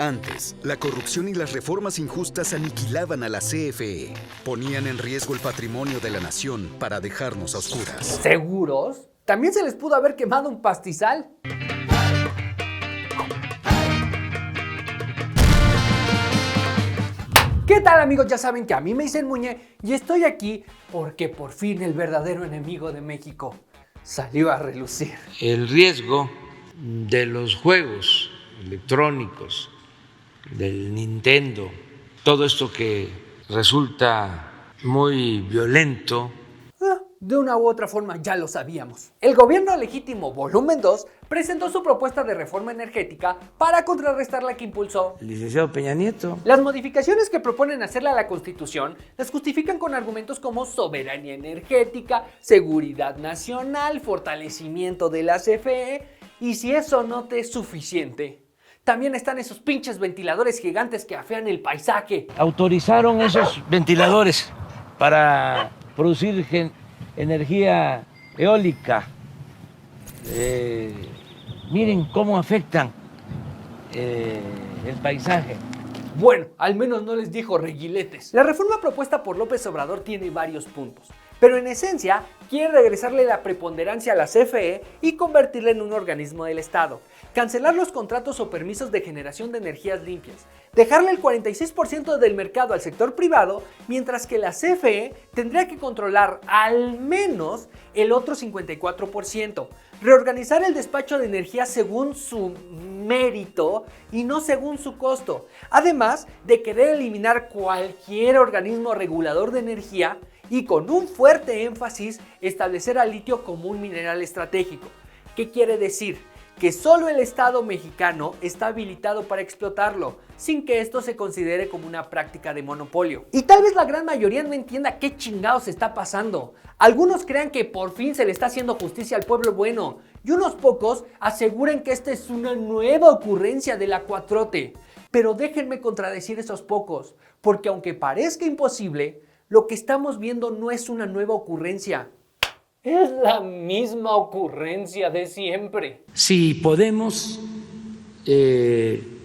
Antes, la corrupción y las reformas injustas aniquilaban a la CFE. Ponían en riesgo el patrimonio de la nación para dejarnos a oscuras. ¿Seguros? ¿También se les pudo haber quemado un pastizal? ¿Qué tal, amigos? Ya saben que a mí me dicen Muñe y estoy aquí porque por fin el verdadero enemigo de México salió a relucir. El riesgo de los juegos electrónicos, del Nintendo, todo esto que resulta muy violento. De una u otra forma ya lo sabíamos. El gobierno legítimo volumen 2 presentó su propuesta de reforma energética para contrarrestar la que impulsó El licenciado Peña Nieto. Las modificaciones que proponen hacerle a la Constitución las justifican con argumentos como soberanía energética, seguridad nacional, fortalecimiento de la CFE, y si eso no te es suficiente, también están esos pinches ventiladores gigantes que afean el paisaje. Autorizaron esos ventiladores para producir energía eólica. Miren cómo afectan el paisaje. Bueno, al menos no les dijo reguiletes. La reforma propuesta por López Obrador tiene varios puntos, pero en esencia quiere regresarle la preponderancia a la CFE y convertirla en un organismo del Estado, cancelar los contratos o permisos de generación de energías limpias, dejarle el 46% del mercado al sector privado, mientras que la CFE tendría que controlar al menos el otro 54%, reorganizar el despacho de energía según su mérito y no según su costo, además de querer eliminar cualquier organismo regulador de energía y con un fuerte énfasis establecer al litio como un mineral estratégico. ¿Qué quiere decir? Que solo el Estado mexicano está habilitado para explotarlo, sin que esto se considere como una práctica de monopolio. Y tal vez la gran mayoría no entienda qué chingados está pasando. Algunos crean que por fin se le está haciendo justicia al pueblo bueno, y unos pocos aseguran que esta es una nueva ocurrencia de la 4T. Pero déjenme contradecir esos pocos, porque aunque parezca imposible, lo que estamos viendo no es una nueva ocurrencia. Es la misma ocurrencia de siempre. Si podemos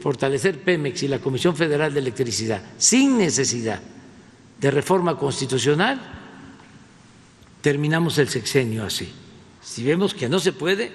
fortalecer Pemex y la Comisión Federal de Electricidad sin necesidad de reforma constitucional, terminamos el sexenio así. Si vemos que no se puede,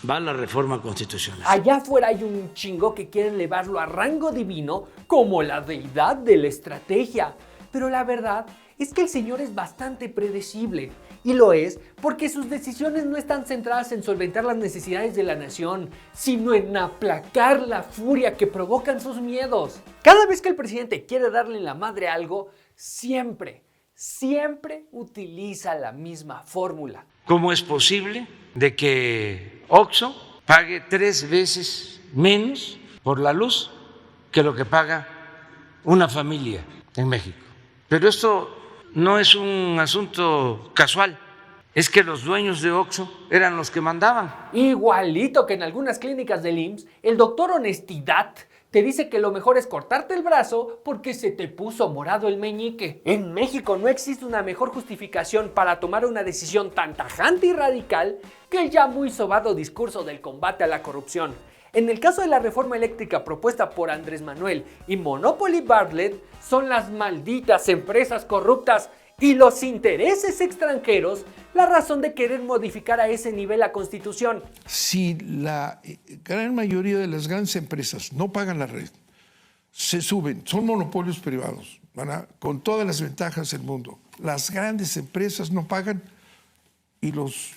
va la reforma constitucional. Allá afuera hay un chingo que quieren elevarlo a rango divino como la deidad de la estrategia. Pero la verdad es que el señor es bastante predecible. Y lo es porque sus decisiones no están centradas en solventar las necesidades de la nación, sino en aplacar la furia que provocan sus miedos. Cada vez que el presidente quiere darle la madre a algo, siempre utiliza la misma fórmula. ¿Cómo es posible de que OXXO pague 3 veces menos por la luz que lo que paga una familia en México? Pero esto no es un asunto casual, es que los dueños de OXXO eran los que mandaban. Igualito que en algunas clínicas del IMSS, el doctor Honestidad te dice que lo mejor es cortarte el brazo porque se te puso morado el meñique. En México no existe una mejor justificación para tomar una decisión tan tajante y radical que el ya muy sobado discurso del combate a la corrupción. En el caso de la reforma eléctrica propuesta por Andrés Manuel y Monopoly Bartlett, son las malditas empresas corruptas y los intereses extranjeros la razón de querer modificar a ese nivel la Constitución. Si la gran mayoría de las grandes empresas no pagan la red, se suben, son monopolios privados, con todas las ventajas del mundo. Las grandes empresas no pagan y los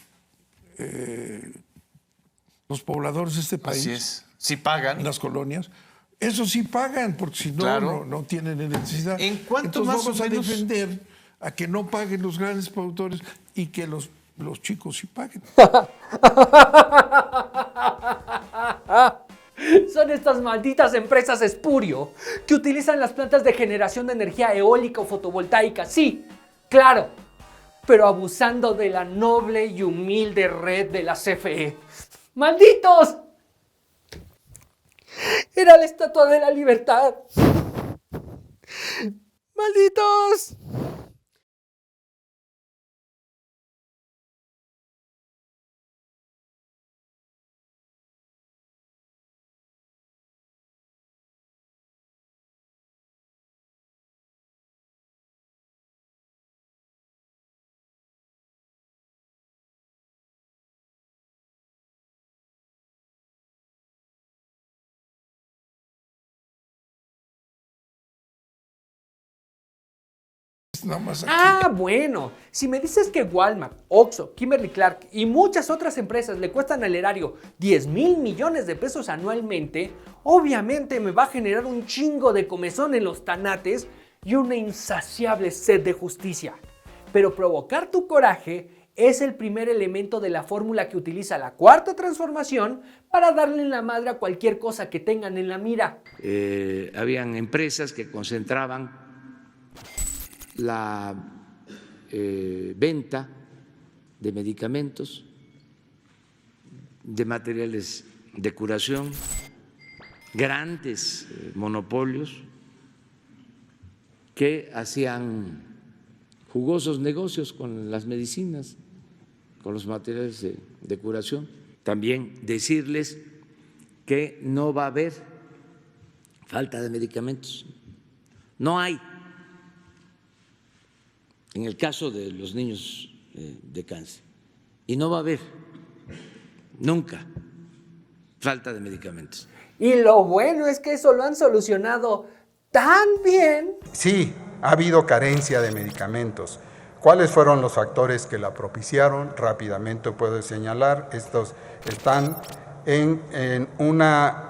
pobladores de este país, así es, sí pagan. en las colonias, eso sí pagan, porque si no, Claro. no tienen necesidad. ¿En cuánto Entonces más vamos o a menos? defender a que no paguen los grandes productores y que los chicos sí paguen. Son estas malditas empresas espurio que utilizan las plantas de generación de energía eólica o fotovoltaica, sí, claro, pero abusando de la noble y humilde red de la CFE. ¡Malditos! Era la Estatua de la Libertad. ¡Malditos! es nada más aquí. Ah, bueno, si me dices que Walmart, Oxxo, Kimberly-Clark y muchas otras empresas le cuestan al erario 10,000 millones de pesos anualmente, obviamente me va a generar un chingo de comezón en los tanates y una insaciable sed de justicia. Pero provocar tu coraje es el primer elemento de la fórmula que utiliza la Cuarta Transformación para darle en la madre a cualquier cosa que tengan en la mira. Habían empresas que concentraban la venta de medicamentos, de materiales de curación, grandes monopolios que hacían jugosos negocios con las medicinas, con los materiales de curación. También decirles que no va a haber falta de medicamentos. No hay. En el caso de los niños de cáncer. Y no va a haber nunca falta de medicamentos. Y lo bueno es que eso lo han solucionado tan bien. Sí, ha habido carencia de medicamentos. ¿Cuáles fueron los factores que la propiciaron? Rápidamente puedo señalar, estos están en una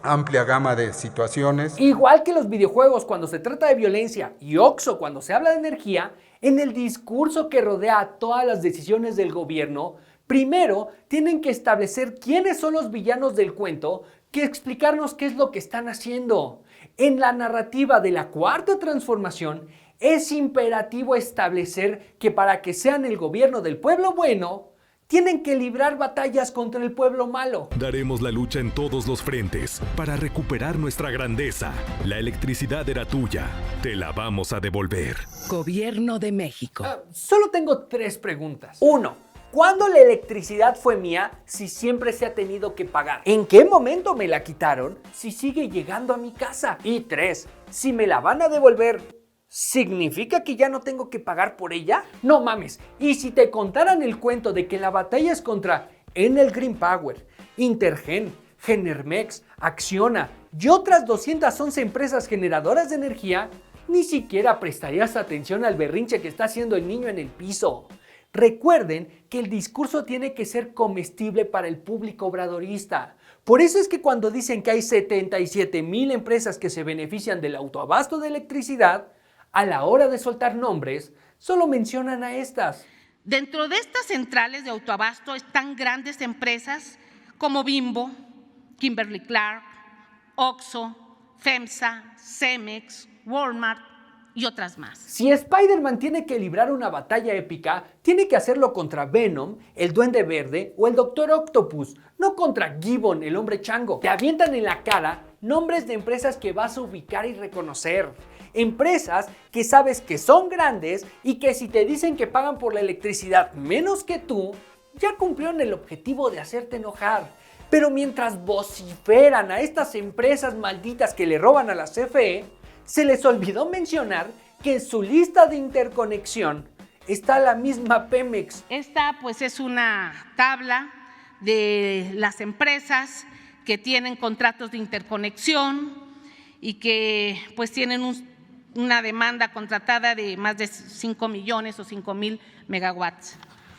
amplia gama de situaciones. Igual que los videojuegos cuando se trata de violencia y Oxxo cuando se habla de energía, en el discurso que rodea a todas las decisiones del gobierno, primero tienen que establecer quiénes son los villanos del cuento, que explicarnos qué es lo que están haciendo. En la narrativa de la Cuarta Transformación, es imperativo establecer que para que sean el gobierno del pueblo bueno, tienen que librar batallas contra el pueblo malo. Daremos la lucha en todos los frentes para recuperar nuestra grandeza. La electricidad era tuya, te la vamos a devolver. Gobierno de México. Solo tengo 3 preguntas. 1. ¿Cuándo la electricidad fue mía si siempre se ha tenido que pagar? ¿En qué momento me la quitaron si sigue llegando a mi casa? Y 3. Si me la van a devolver, ¿significa que ya no tengo que pagar por ella? No mames, y si te contaran el cuento de que la batalla es contra Enel Green Power, Intergen, Genermex, Acciona y otras 211 empresas generadoras de energía, ni siquiera prestarías atención al berrinche que está haciendo el niño en el piso. Recuerden que el discurso tiene que ser comestible para el público obradorista. Por eso es que cuando dicen que hay 77,000 empresas que se benefician del autoabasto de electricidad, a la hora de soltar nombres, solo mencionan a estas. Dentro de estas centrales de autoabasto están grandes empresas como Bimbo, Kimberly-Clark, Oxxo, FEMSA, Cemex, Walmart y otras más. Si Spider-Man tiene que librar una batalla épica, tiene que hacerlo contra Venom, el Duende Verde o el Doctor Octopus, no contra Gibbon, el Hombre Chango. Te avientan en la cara nombres de empresas que vas a ubicar y reconocer. Empresas que sabes que son grandes y que si te dicen que pagan por la electricidad menos que tú, ya cumplieron el objetivo de hacerte enojar. Pero mientras vociferan a estas empresas malditas que le roban a la CFE, se les olvidó mencionar que en su lista de interconexión está la misma Pemex. Esta pues es una tabla de las empresas que tienen contratos de interconexión y que pues tienen una demanda contratada de más de 5 millones o 5,000 megawatts.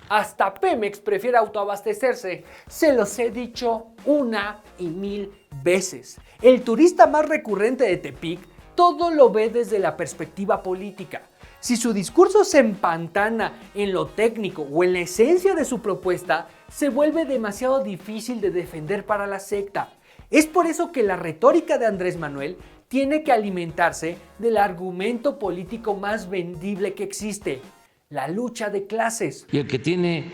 Hasta Pemex prefiere autoabastecerse. Se los he dicho 1 y 1000 veces. El turista más recurrente de Tepic todo lo ve desde la perspectiva política. Si su discurso se empantana en lo técnico o en la esencia de su propuesta, se vuelve demasiado difícil de defender para la secta. Es por eso que la retórica de Andrés Manuel tiene que alimentarse del argumento político más vendible que existe, la lucha de clases. Y el que tiene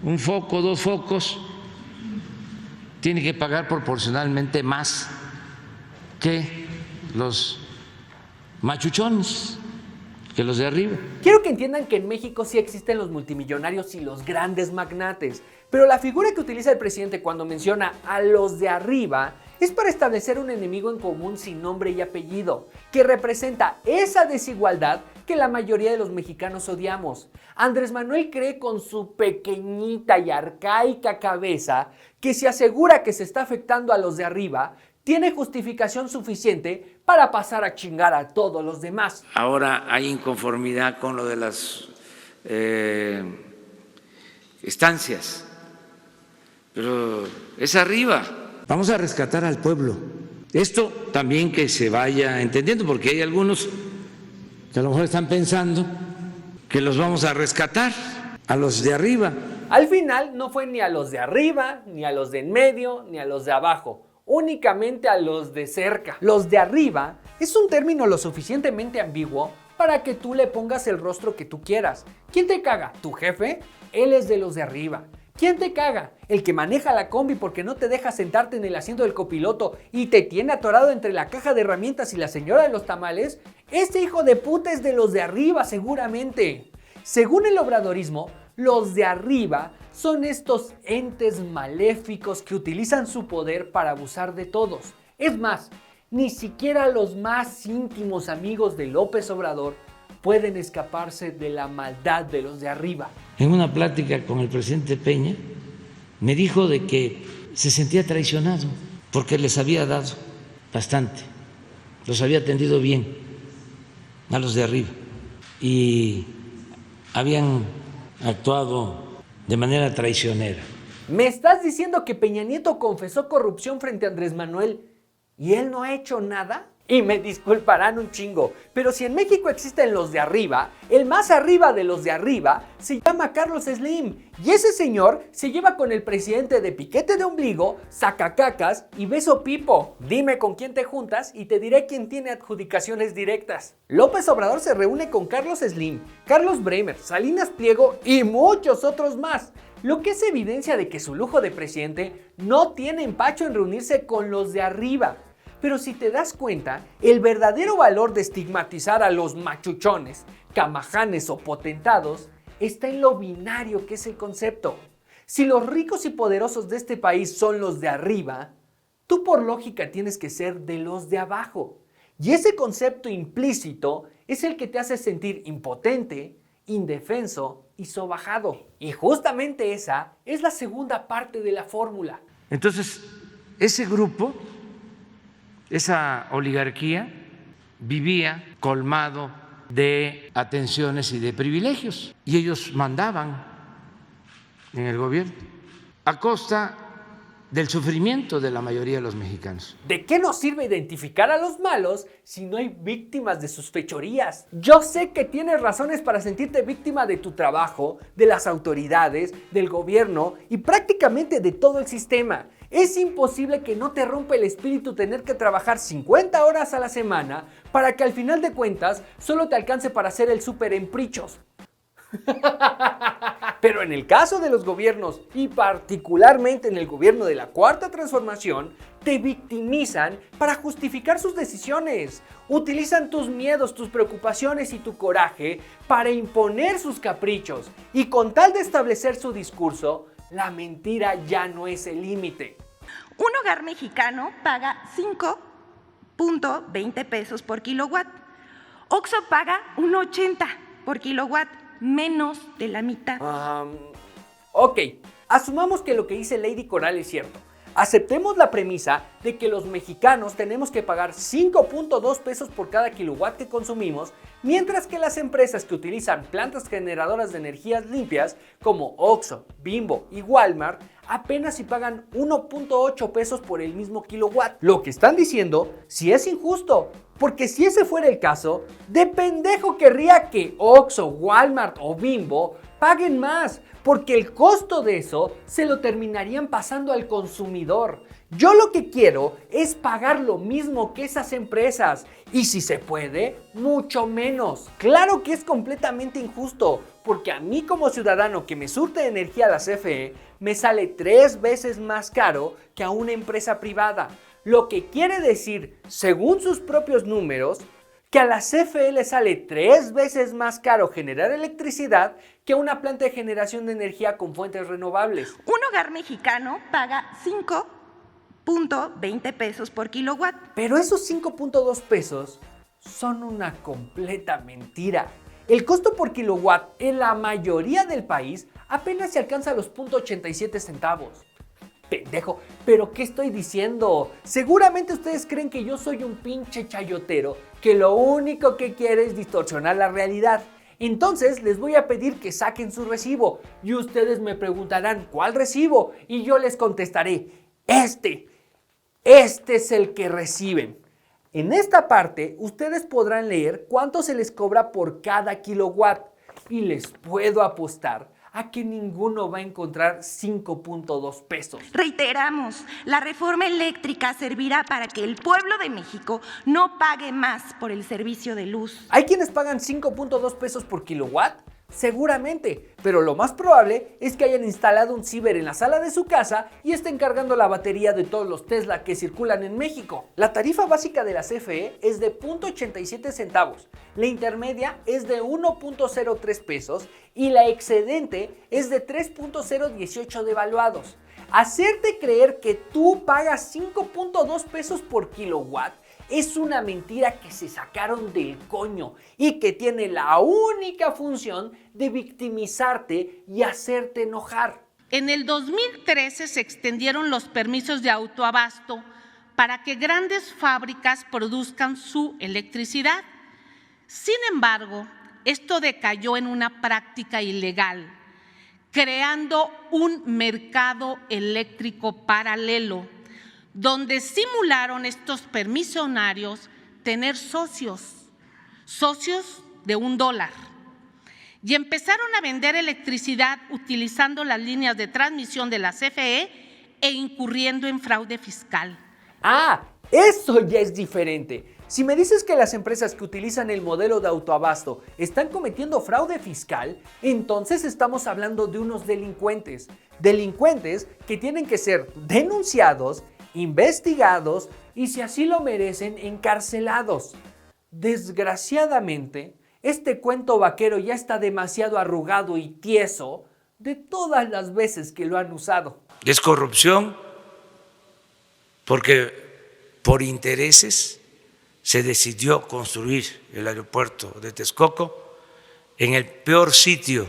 un foco, 2 focos, tiene que pagar proporcionalmente más que los machuchones, que los de arriba. Quiero que entiendan que en México sí existen los multimillonarios y los grandes magnates, pero la figura que utiliza el presidente cuando menciona a los de arriba es para establecer un enemigo en común sin nombre y apellido, que representa esa desigualdad que la mayoría de los mexicanos odiamos. Andrés Manuel cree con su pequeñita y arcaica cabeza que si asegura que se está afectando a los de arriba, tiene justificación suficiente para pasar a chingar a todos los demás. Ahora hay inconformidad con lo de las estancias, pero es arriba. Vamos a rescatar al pueblo. Esto también que se vaya entendiendo, porque hay algunos que a lo mejor están pensando que los vamos a rescatar a los de arriba. Al final no fue ni a los de arriba, ni a los de en medio, ni a los de abajo, únicamente a los de cerca. Los de arriba es un término lo suficientemente ambiguo para que tú le pongas el rostro que tú quieras. ¿Quién te caga? ¿Tu jefe? Él es de los de arriba. ¿Quién te caga? El que maneja la combi porque no te deja sentarte en el asiento del copiloto y te tiene atorado entre la caja de herramientas y la señora de los tamales. Este hijo de puta es de los de arriba seguramente. Según el obradorismo, los de arriba son estos entes maléficos que utilizan su poder para abusar de todos. Es más, ni siquiera los más íntimos amigos de López Obrador pueden escaparse de la maldad de los de arriba. En una plática con el presidente Peña, me dijo de que se sentía traicionado porque les había dado bastante, los había atendido bien a los de arriba y habían actuado de manera traicionera. ¿Me estás diciendo que Peña Nieto confesó corrupción frente a Andrés Manuel y él no ha hecho nada? Y me disculparán un chingo, pero si en México existen los de arriba, el más arriba de los de arriba se llama Carlos Slim. Y ese señor se lleva con el presidente de piquete de ombligo, sacacacas y beso pipo. Dime con quién te juntas y te diré quién tiene adjudicaciones directas. López Obrador se reúne con Carlos Slim, Carlos Bremer, Salinas Pliego y muchos otros más. Lo que es evidencia de que su lujo de presidente no tiene empacho en reunirse con los de arriba. Pero si te das cuenta, el verdadero valor de estigmatizar a los machuchones, camajanes o potentados está en lo binario que es el concepto. Si los ricos y poderosos de este país son los de arriba, tú por lógica tienes que ser de los de abajo. Y ese concepto implícito es el que te hace sentir impotente, indefenso y sobajado. Y justamente esa es la segunda parte de la fórmula. Entonces, ese grupo, esa oligarquía, vivía colmado de atenciones y de privilegios. Y ellos mandaban en el gobierno a costa del sufrimiento de la mayoría de los mexicanos. ¿De qué nos sirve identificar a los malos si no hay víctimas de sus fechorías? Yo sé que tienes razones para sentirte víctima de tu trabajo, de las autoridades, del gobierno y prácticamente de todo el sistema. Es imposible que no te rompa el espíritu tener que trabajar 50 horas a la semana para que al final de cuentas solo te alcance para hacer el súper en Prichos. Pero en el caso de los gobiernos y particularmente en el gobierno de la Cuarta Transformación, te victimizan para justificar sus decisiones. Utilizan tus miedos, tus preocupaciones y tu coraje para imponer sus caprichos. Y con tal de establecer su discurso, la mentira ya no es el límite. Un hogar mexicano paga 5.20 pesos por kilowatt. Oxxo paga 1.80 por kilowatt, menos de la mitad. Ok, asumamos que lo que dice Lady Coral es cierto. Aceptemos la premisa de que los mexicanos tenemos que pagar 5.2 pesos por cada kilowatt que consumimos, mientras que las empresas que utilizan plantas generadoras de energías limpias como Oxxo, Bimbo y Walmart apenas si pagan 1.8 pesos por el mismo kilowatt. Lo que están diciendo sí es injusto, porque si ese fuera el caso, de pendejo querría que Oxxo, Walmart o Bimbo paguen más, porque el costo de eso se lo terminarían pasando al consumidor. Yo lo que quiero es pagar lo mismo que esas empresas y si se puede, mucho menos. Claro que es completamente injusto, porque a mí como ciudadano que me surte de energía a la CFE, me sale 3 veces más caro que a una empresa privada. Lo que quiere decir, según sus propios números, que a la CFE le sale 3 veces más caro generar electricidad que una planta de generación de energía con fuentes renovables. Un hogar mexicano paga 5.20 pesos por kilowatt. Pero esos 5.2 pesos son una completa mentira. El costo por kilowatt en la mayoría del país apenas se alcanza a los 0.87 centavos. pendejo. ¿Pero qué estoy diciendo? Seguramente ustedes creen que yo soy un pinche chayotero que lo único que quiere es distorsionar la realidad. Entonces les voy a pedir que saquen su recibo y ustedes me preguntarán ¿cuál recibo? Y yo les contestaré, este es el que reciben. En esta parte ustedes podrán leer cuánto se les cobra por cada kilowatt y les puedo apostar a que ninguno va a encontrar 5.2 pesos. Reiteramos, la reforma eléctrica servirá para que el pueblo de México no pague más por el servicio de luz. ¿Hay quienes pagan 5.2 pesos por kilowatt? Seguramente, pero lo más probable es que hayan instalado un ciber en la sala de su casa y estén cargando la batería de todos los Tesla que circulan en México. La tarifa básica de la CFE es de 0.87 centavos, la intermedia es de 1.03 pesos y la excedente es de 3.018 devaluados. Hacerte creer que tú pagas 5.2 pesos por kilowatt es una mentira que se sacaron del coño y que tiene la única función de victimizarte y hacerte enojar. En el 2013 se extendieron los permisos de autoabasto para que grandes fábricas produzcan su electricidad. Sin embargo, esto decayó en una práctica ilegal, creando un mercado eléctrico paralelo, donde simularon estos permisionarios tener socios de $1, y empezaron a vender electricidad utilizando las líneas de transmisión de la CFE e incurriendo en fraude fiscal. ¡Ah! Eso ya es diferente. Si me dices que las empresas que utilizan el modelo de autoabasto están cometiendo fraude fiscal, entonces estamos hablando de unos delincuentes. Delincuentes que tienen que ser denunciados, investigados y, si así lo merecen, encarcelados. Desgraciadamente, este cuento vaquero ya está demasiado arrugado y tieso de todas las veces que lo han usado. Es corrupción porque por intereses se decidió construir el aeropuerto de Texcoco en el peor sitio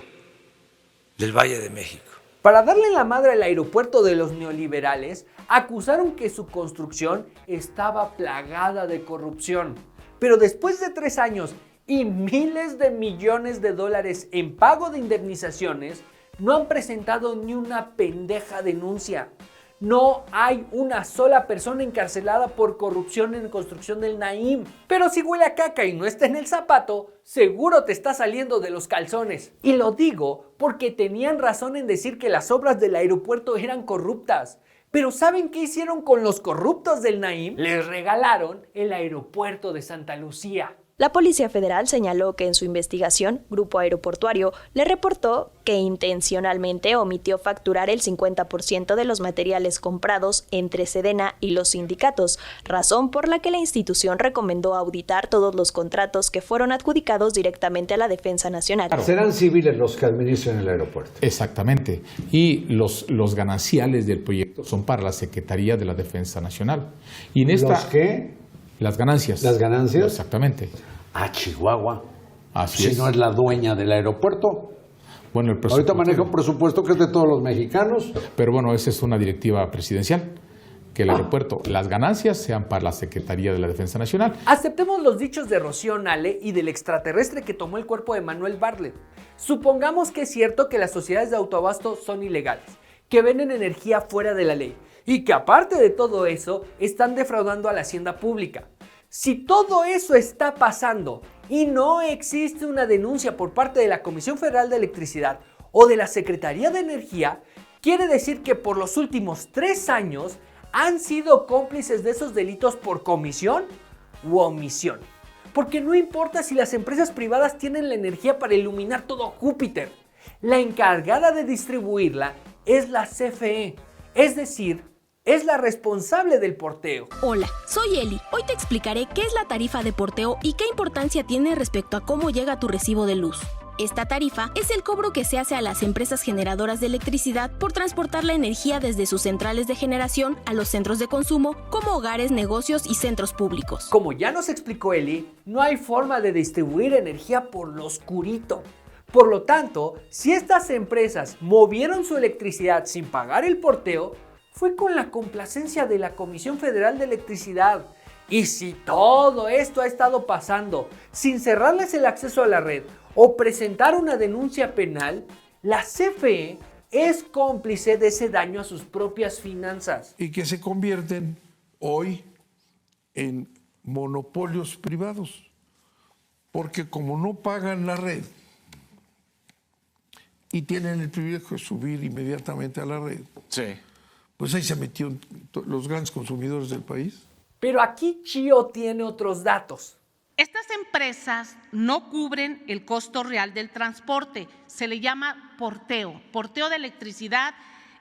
del Valle de México. Para darle la madre al aeropuerto de los neoliberales, acusaron que su construcción estaba plagada de corrupción. Pero después de 3 años y miles de millones de dólares en pago de indemnizaciones, no han presentado ni una pendeja denuncia. No hay una sola persona encarcelada por corrupción en construcción del Naim. Pero si huele a caca y no está en el zapato, seguro te está saliendo de los calzones. Y lo digo porque tenían razón en decir que las obras del aeropuerto eran corruptas. Pero ¿saben qué hicieron con los corruptos del Naim? Les regalaron el aeropuerto de Santa Lucía. La Policía Federal señaló que en su investigación, Grupo Aeroportuario le reportó que intencionalmente omitió facturar el 50% de los materiales comprados entre Sedena y los sindicatos, razón por la que la institución recomendó auditar todos los contratos que fueron adjudicados directamente a la Defensa Nacional. Claro. Serán civiles los que administren el aeropuerto. Exactamente. Y los gananciales del proyecto son para la Secretaría de la Defensa Nacional. Y en esta, ¿los qué? Las ganancias. ¿Las ganancias? Exactamente. A Chihuahua. Así si es. no es la dueña del aeropuerto. Bueno, el presupuesto. Ahorita maneja un presupuesto que es de todos los mexicanos. Pero bueno, esa es una directiva presidencial. Que el aeropuerto, las ganancias sean para la Secretaría de la Defensa Nacional. Aceptemos los dichos de Rocío Nale y del extraterrestre que tomó el cuerpo de Manuel Bartlett. Supongamos que es cierto que las sociedades de autoabasto son ilegales, que venden energía fuera de la ley y que aparte de todo eso están defraudando a la hacienda pública. Si todo eso está pasando y no existe una denuncia por parte de la Comisión Federal de Electricidad o de la Secretaría de Energía, quiere decir que por los últimos 3 años han sido cómplices de esos delitos por comisión u omisión. Porque no importa si las empresas privadas tienen la energía para iluminar todo Júpiter, la encargada de distribuirla es la CFE, es decir, es la responsable del porteo. Hola, soy Eli. Hoy te explicaré qué es la tarifa de porteo y qué importancia tiene respecto a cómo llega tu recibo de luz. Esta tarifa es el cobro que se hace a las empresas generadoras de electricidad por transportar la energía desde sus centrales de generación a los centros de consumo, como hogares, negocios y centros públicos. Como ya nos explicó Eli, no hay forma de distribuir energía por lo oscurito. Por lo tanto, si estas empresas movieron su electricidad sin pagar el porteo, fue con la complacencia de la Comisión Federal de Electricidad. Y si todo esto ha estado pasando sin cerrarles el acceso a la red o presentar una denuncia penal, la CFE es cómplice de ese daño a sus propias finanzas. Y que se convierten hoy en monopolios privados, porque como no pagan la red y tienen el privilegio de subir inmediatamente a la red, pues ahí se metieron los grandes consumidores del país. Pero aquí Chío tiene otros datos. Estas empresas no cubren el costo real del transporte, se le llama porteo. Porteo de electricidad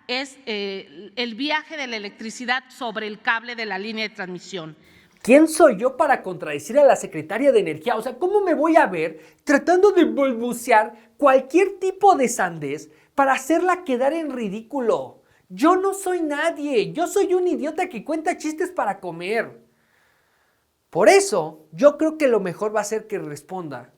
es el viaje de la electricidad sobre el cable de la línea de transmisión. ¿Quién soy yo para contradecir a la secretaria de Energía? O sea, ¿cómo me voy a ver tratando de balbucear cualquier tipo de sandez para hacerla quedar en ridículo? Yo no soy nadie, yo soy un idiota que cuenta chistes para comer. Por eso, yo creo que lo mejor va a ser que responda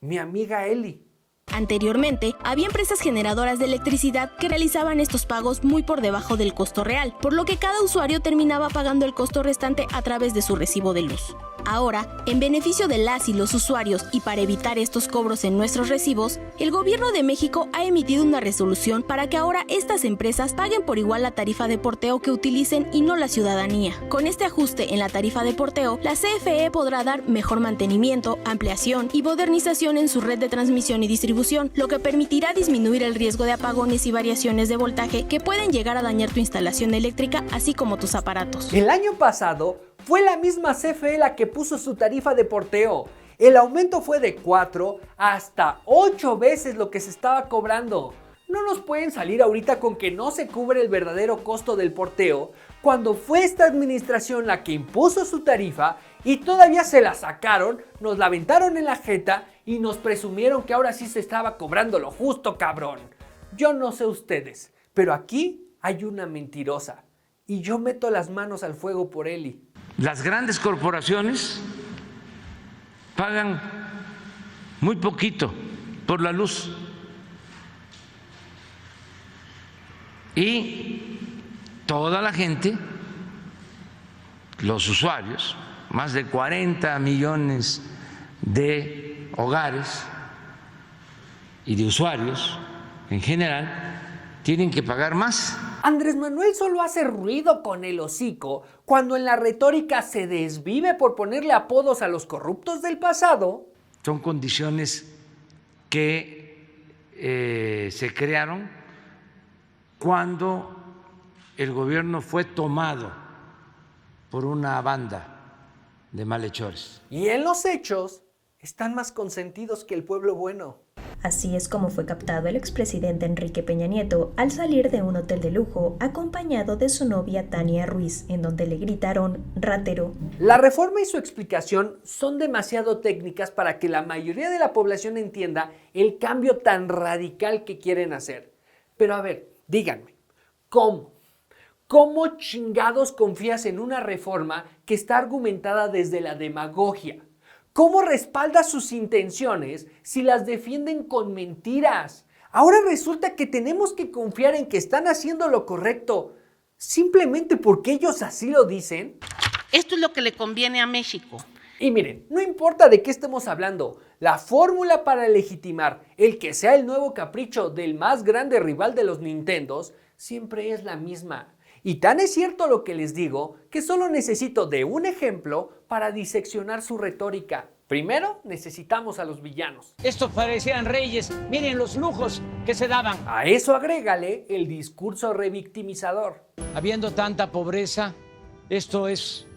mi amiga Eli. Anteriormente, había empresas generadoras de electricidad que realizaban estos pagos muy por debajo del costo real, por lo que cada usuario terminaba pagando el costo restante a través de su recibo de luz. Ahora, en beneficio de las y los usuarios y para evitar estos cobros en nuestros recibos, el Gobierno de México ha emitido una resolución para que ahora estas empresas paguen por igual la tarifa de porteo que utilicen y no la ciudadanía. Con este ajuste en la tarifa de porteo, la CFE podrá dar mejor mantenimiento, ampliación y modernización en su red de transmisión y distribución, lo que permitirá disminuir el riesgo de apagones y variaciones de voltaje que pueden llegar a dañar tu instalación eléctrica, así como tus aparatos. El año pasado fue la misma CFE la que puso su tarifa de porteo. El aumento fue de 4 hasta 8 veces lo que se estaba cobrando. No nos pueden salir ahorita con que no se cubre el verdadero costo del porteo, cuando fue esta administración la que impuso su tarifa y todavía se la sacaron, nos la aventaron en la jeta y nos presumieron que ahora sí se estaba cobrando lo justo, cabrón. Yo no sé ustedes, pero aquí hay una mentirosa y yo meto las manos al fuego por Eli. Las grandes corporaciones pagan muy poquito por la luz y toda la gente, los usuarios, más de 40 millones de hogares y de usuarios en general, tienen que pagar más. Andrés Manuel solo hace ruido con el hocico cuando en la retórica se desvive por ponerle apodos a los corruptos del pasado. Son condiciones que se crearon cuando el gobierno fue tomado por una banda de malhechores. Y en los hechos están más consentidos que el pueblo bueno. Así es como fue captado el expresidente Enrique Peña Nieto al salir de un hotel de lujo acompañado de su novia Tania Ruiz, en donde le gritaron ratero. La reforma y su explicación son demasiado técnicas para que la mayoría de la población entienda el cambio tan radical que quieren hacer. Pero a ver, díganme, ¿cómo? ¿Cómo chingados confías en una reforma que está argumentada desde la demagogia? ¿Cómo respalda sus intenciones si las defienden con mentiras? Ahora resulta que tenemos que confiar en que están haciendo lo correcto, simplemente porque ellos así lo dicen. Esto es lo que le conviene a México. Y miren, no importa de qué estemos hablando, la fórmula para legitimar el que sea el nuevo capricho del más grande rival de los Nintendos siempre es la misma. Y tan es cierto lo que les digo, que solo necesito de un ejemplo para diseccionar su retórica. Primero, necesitamos a los villanos. Estos parecían reyes, miren los lujos que se daban. A eso agrégale el discurso revictimizador. Habiendo tanta pobreza, esto es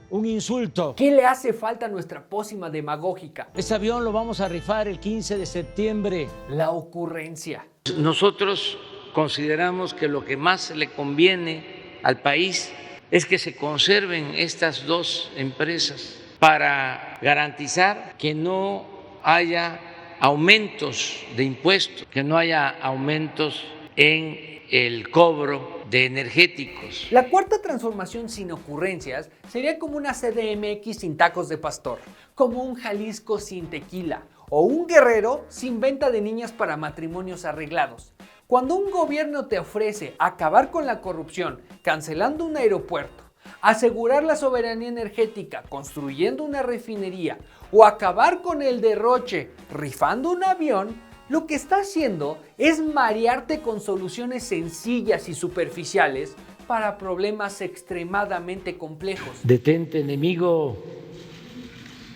un insulto. ¿Qué le hace falta a nuestra pócima demagógica? Este avión lo vamos a rifar el 15 de septiembre. La ocurrencia. Nosotros consideramos que lo que más le conviene al país es que se conserven estas dos empresas para garantizar que no haya aumentos de impuestos, que no haya aumentos en el cobro de energéticos. La cuarta transformación sin ocurrencias sería como una CDMX sin tacos de pastor, como un Jalisco sin tequila o un Guerrero sin venta de niñas para matrimonios arreglados. Cuando un gobierno te ofrece acabar con la corrupción cancelando un aeropuerto, asegurar la soberanía energética construyendo una refinería o acabar con el derroche rifando un avión, lo que está haciendo es marearte con soluciones sencillas y superficiales para problemas extremadamente complejos. Detente, enemigo,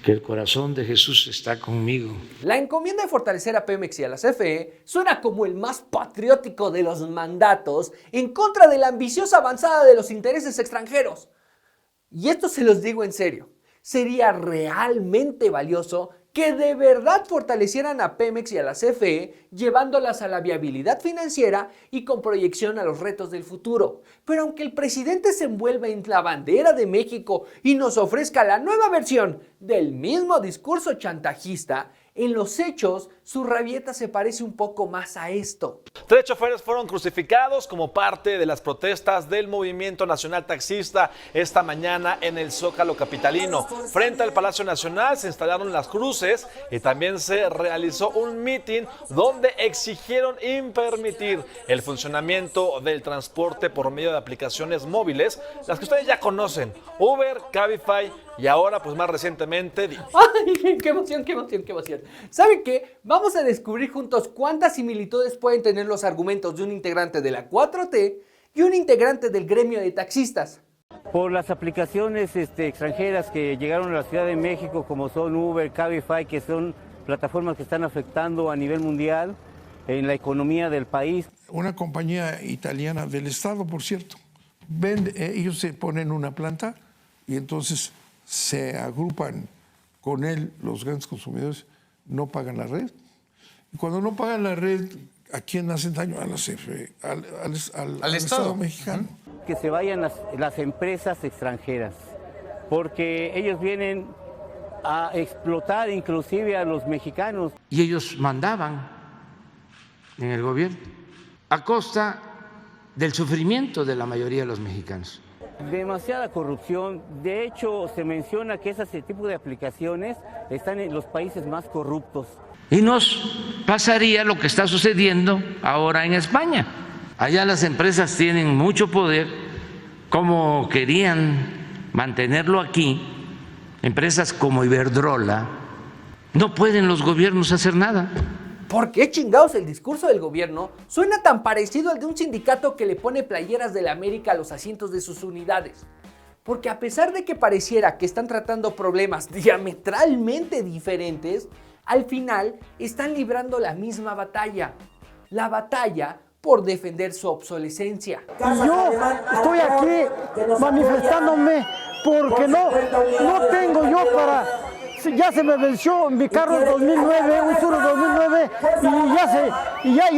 que el corazón de Jesús está conmigo. La encomienda de fortalecer a Pemex y a la CFE suena como el más patriótico de los mandatos en contra de la ambiciosa avanzada de los intereses extranjeros. Y esto se los digo en serio, sería realmente valioso que de verdad fortalecieran a Pemex y a la CFE, llevándolas a la viabilidad financiera y con proyección a los retos del futuro. Pero aunque el presidente se envuelva en la bandera de México y nos ofrezca la nueva versión del mismo discurso chantajista, en los hechos su rabieta se parece un poco más a esto. 3 choferes fueron crucificados como parte de las protestas del Movimiento Nacional Taxista esta mañana en el Zócalo capitalino. Frente al Palacio Nacional se instalaron las cruces y también se realizó un mitin donde exigieron impermitir el funcionamiento del transporte por medio de aplicaciones móviles, las que ustedes ya conocen, Uber, Cabify y ahora pues más recientemente ¡Ay, qué emoción, qué emoción, qué emoción! ¿Saben qué? Vamos a descubrir juntos cuántas similitudes pueden tener los argumentos de un integrante de la 4T y un integrante del gremio de taxistas. Por las aplicaciones extranjeras que llegaron a la Ciudad de México, como son Uber, Cabify, que son plataformas que están afectando a nivel mundial en la economía del país. Una compañía italiana del Estado, por cierto, ellos se ponen una planta y entonces se agrupan con él, los grandes consumidores no pagan la red. Y cuando no pagan la red, ¿a quién hacen daño? A la CFE, al Estado mexicano. Que se vayan las empresas extranjeras, porque ellos vienen a explotar inclusive a los mexicanos. Y ellos mandaban en el gobierno a costa del sufrimiento de la mayoría de los mexicanos. Demasiada corrupción. De hecho, se menciona que ese tipo de aplicaciones están en los países más corruptos. Y nos pasaría lo que está sucediendo ahora en España. Allá las empresas tienen mucho poder, como querían mantenerlo aquí, empresas como Iberdrola, no pueden los gobiernos hacer nada. ¿Por qué chingados el discurso del gobierno suena tan parecido al de un sindicato que le pone playeras de la América a los asientos de sus unidades? Porque a pesar de que pareciera que están tratando problemas diametralmente diferentes, al final están librando la misma batalla. La batalla por defender su obsolescencia. Yo estoy aquí manifestándome porque no tengo yo para... Ya se me venció mi carro en 2009, un Sur 2009, y ya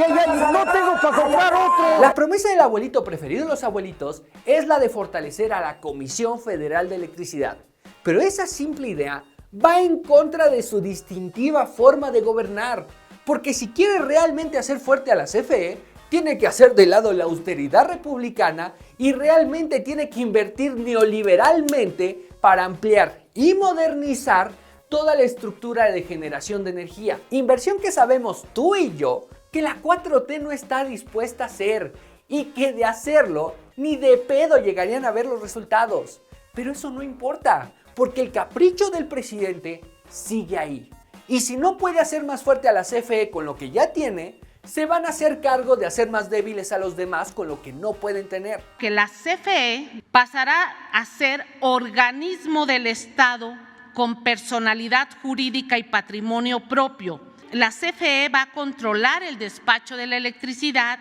no tengo para comprar otro. La promesa del abuelito preferido de los abuelitos es la de fortalecer a la Comisión Federal de Electricidad. Pero esa simple idea va en contra de su distintiva forma de gobernar. Porque si quiere realmente hacer fuerte a la CFE, tiene que hacer de lado la austeridad republicana y realmente tiene que invertir neoliberalmente para ampliar y modernizar toda la estructura de generación de energía. Inversión que sabemos tú y yo que la 4T no está dispuesta a hacer y que de hacerlo ni de pedo llegarían a ver los resultados. Pero eso no importa, porque el capricho del presidente sigue ahí. Y si no puede hacer más fuerte a la CFE con lo que ya tiene, se van a hacer cargo de hacer más débiles a los demás con lo que no pueden tener. Que la CFE pasará a ser organismo del Estado con personalidad jurídica y patrimonio propio. La CFE va a controlar el despacho de la electricidad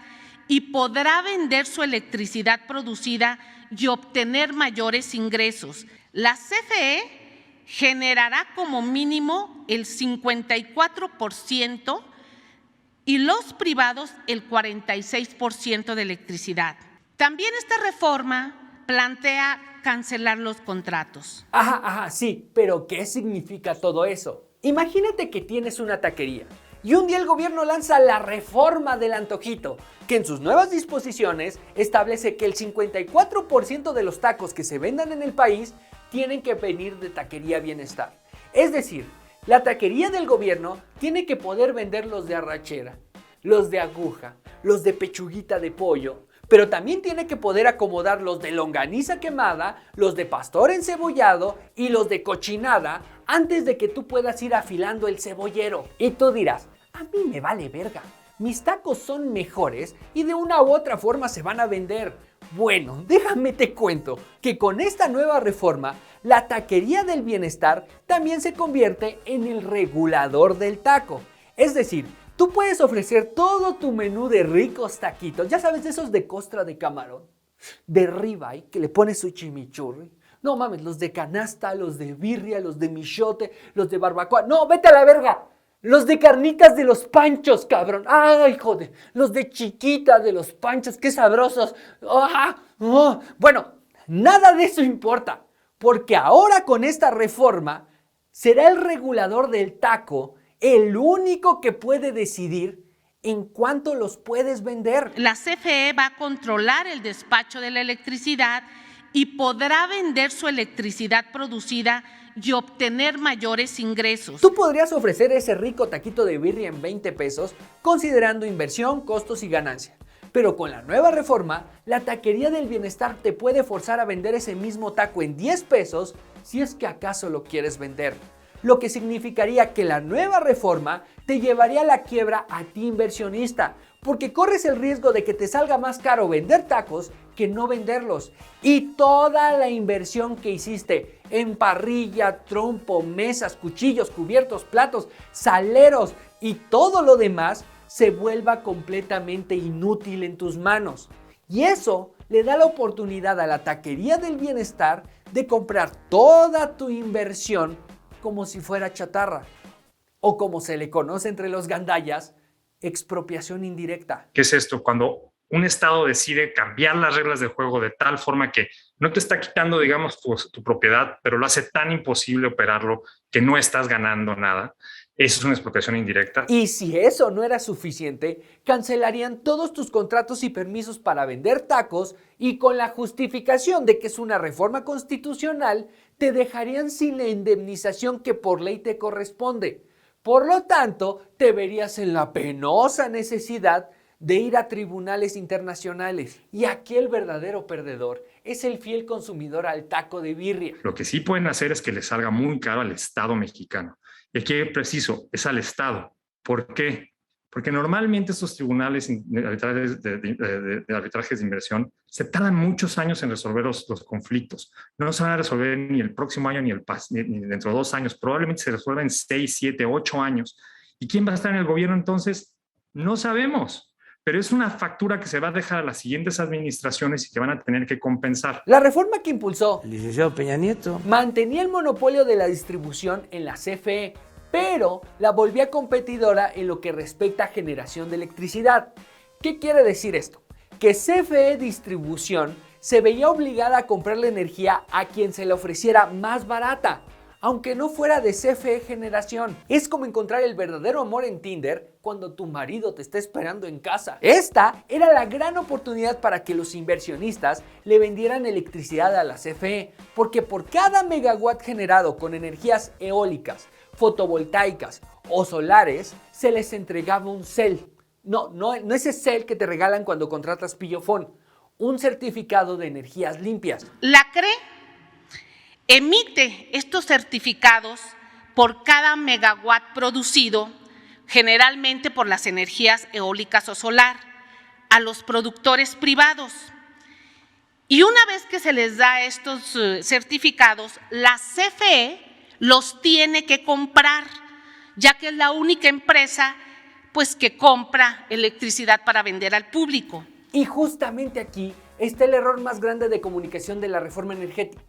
y podrá vender su electricidad producida y obtener mayores ingresos. La CFE generará como mínimo el 54% y los privados el 46% de electricidad. También esta reforma plantea cancelar los contratos. Sí, pero ¿qué significa todo eso? Imagínate que tienes una taquería y un día el gobierno lanza la reforma del antojito, que en sus nuevas disposiciones establece que el 54% de los tacos que se vendan en el país tienen que venir de Taquería Bienestar. Es decir, la taquería del gobierno tiene que poder venderlos de arrachera. los de aguja, los de pechuguita de pollo, pero también tiene que poder acomodar los de longaniza quemada, los de pastor encebollado y los de cochinada antes de que tú puedas ir afilando el cebollero. Y tú dirás, a mí me vale verga, mis tacos son mejores y de una u otra forma se van a vender. Bueno, déjame te cuento que con esta nueva reforma, la taquería del bienestar también se convierte en el regulador del taco. Es decir, tú puedes ofrecer todo tu menú de ricos taquitos, ya sabes, de esos de costra de camarón, de ribeye, que le pones su chimichurri. No mames, los de canasta, los de birria, los de michote, los de barbacoa. No, vete a la verga. Los de carnitas de los Panchos, cabrón. Ay, joder. Los de chiquita de los Panchos, qué sabrosos. Bueno, nada de eso importa, porque ahora con esta reforma será el regulador del taco el único que puede decidir en cuánto los puedes vender. La CFE va a controlar el despacho de la electricidad y podrá vender su electricidad producida y obtener mayores ingresos. Tú podrías ofrecer ese rico taquito de birria en 20 pesos, considerando inversión, costos y ganancia. Pero con la nueva reforma, la taquería del bienestar te puede forzar a vender ese mismo taco en 10 pesos si es que acaso lo quieres vender. Lo que significaría que la nueva reforma te llevaría a la quiebra a ti inversionista, porque corres el riesgo de que te salga más caro vender tacos que no venderlos. Y toda la inversión que hiciste en parrilla, trompo, mesas, cuchillos, cubiertos, platos, saleros y todo lo demás se vuelva completamente inútil en tus manos. Y eso le da la oportunidad a la taquería del bienestar de comprar toda tu inversión como si fuera chatarra, o como se le conoce entre los gandayas, expropiación indirecta. ¿Qué es esto? Cuando un estado decide cambiar las reglas del juego de tal forma que no te está quitando, digamos, tu propiedad, pero lo hace tan imposible operarlo que no estás ganando nada. Eso es una expropiación indirecta. Y si eso no era suficiente, cancelarían todos tus contratos y permisos para vender tacos y con la justificación de que es una reforma constitucional, te dejarían sin la indemnización que por ley te corresponde. Por lo tanto, te verías en la penosa necesidad de ir a tribunales internacionales. Y aquí el verdadero perdedor es el fiel consumidor al taco de birria. Lo que sí pueden hacer es que le salga muy caro al Estado mexicano. Y aquí preciso, es al Estado. ¿Por qué? Porque normalmente estos tribunales de arbitrajes de inversión se tardan muchos años en resolver los conflictos. No se van a resolver ni el próximo año ni dentro de 2 años. Probablemente se resuelvan en 6, 7, 8 años. ¿Y quién va a estar en el gobierno entonces? No sabemos. Pero es una factura que se va a dejar a las siguientes administraciones y que van a tener que compensar. La reforma que impulsó el licenciado Peña Nieto mantenía el monopolio de la distribución en la CFE, pero la volvía competidora en lo que respecta a generación de electricidad. ¿Qué quiere decir esto? Que CFE Distribución se veía obligada a comprarle energía a quien se le ofreciera más barata, aunque no fuera de CFE Generación. Es como encontrar el verdadero amor en Tinder cuando tu marido te está esperando en casa. Esta era la gran oportunidad para que los inversionistas le vendieran electricidad a la CFE, porque por cada megawatt generado con energías eólicas, fotovoltaicas o solares, se les entregaba un CEL. No ese CEL que te regalan cuando contratas Pillofón, un certificado de energías limpias. La CRE emite estos certificados por cada megawatt producido, generalmente por las energías eólicas o solar, a los productores privados. Y una vez que se les da estos certificados, la CFE los tiene que comprar, ya que es la única empresa pues, que compra electricidad para vender al público. Y justamente aquí está el error más grande de comunicación de la reforma energética.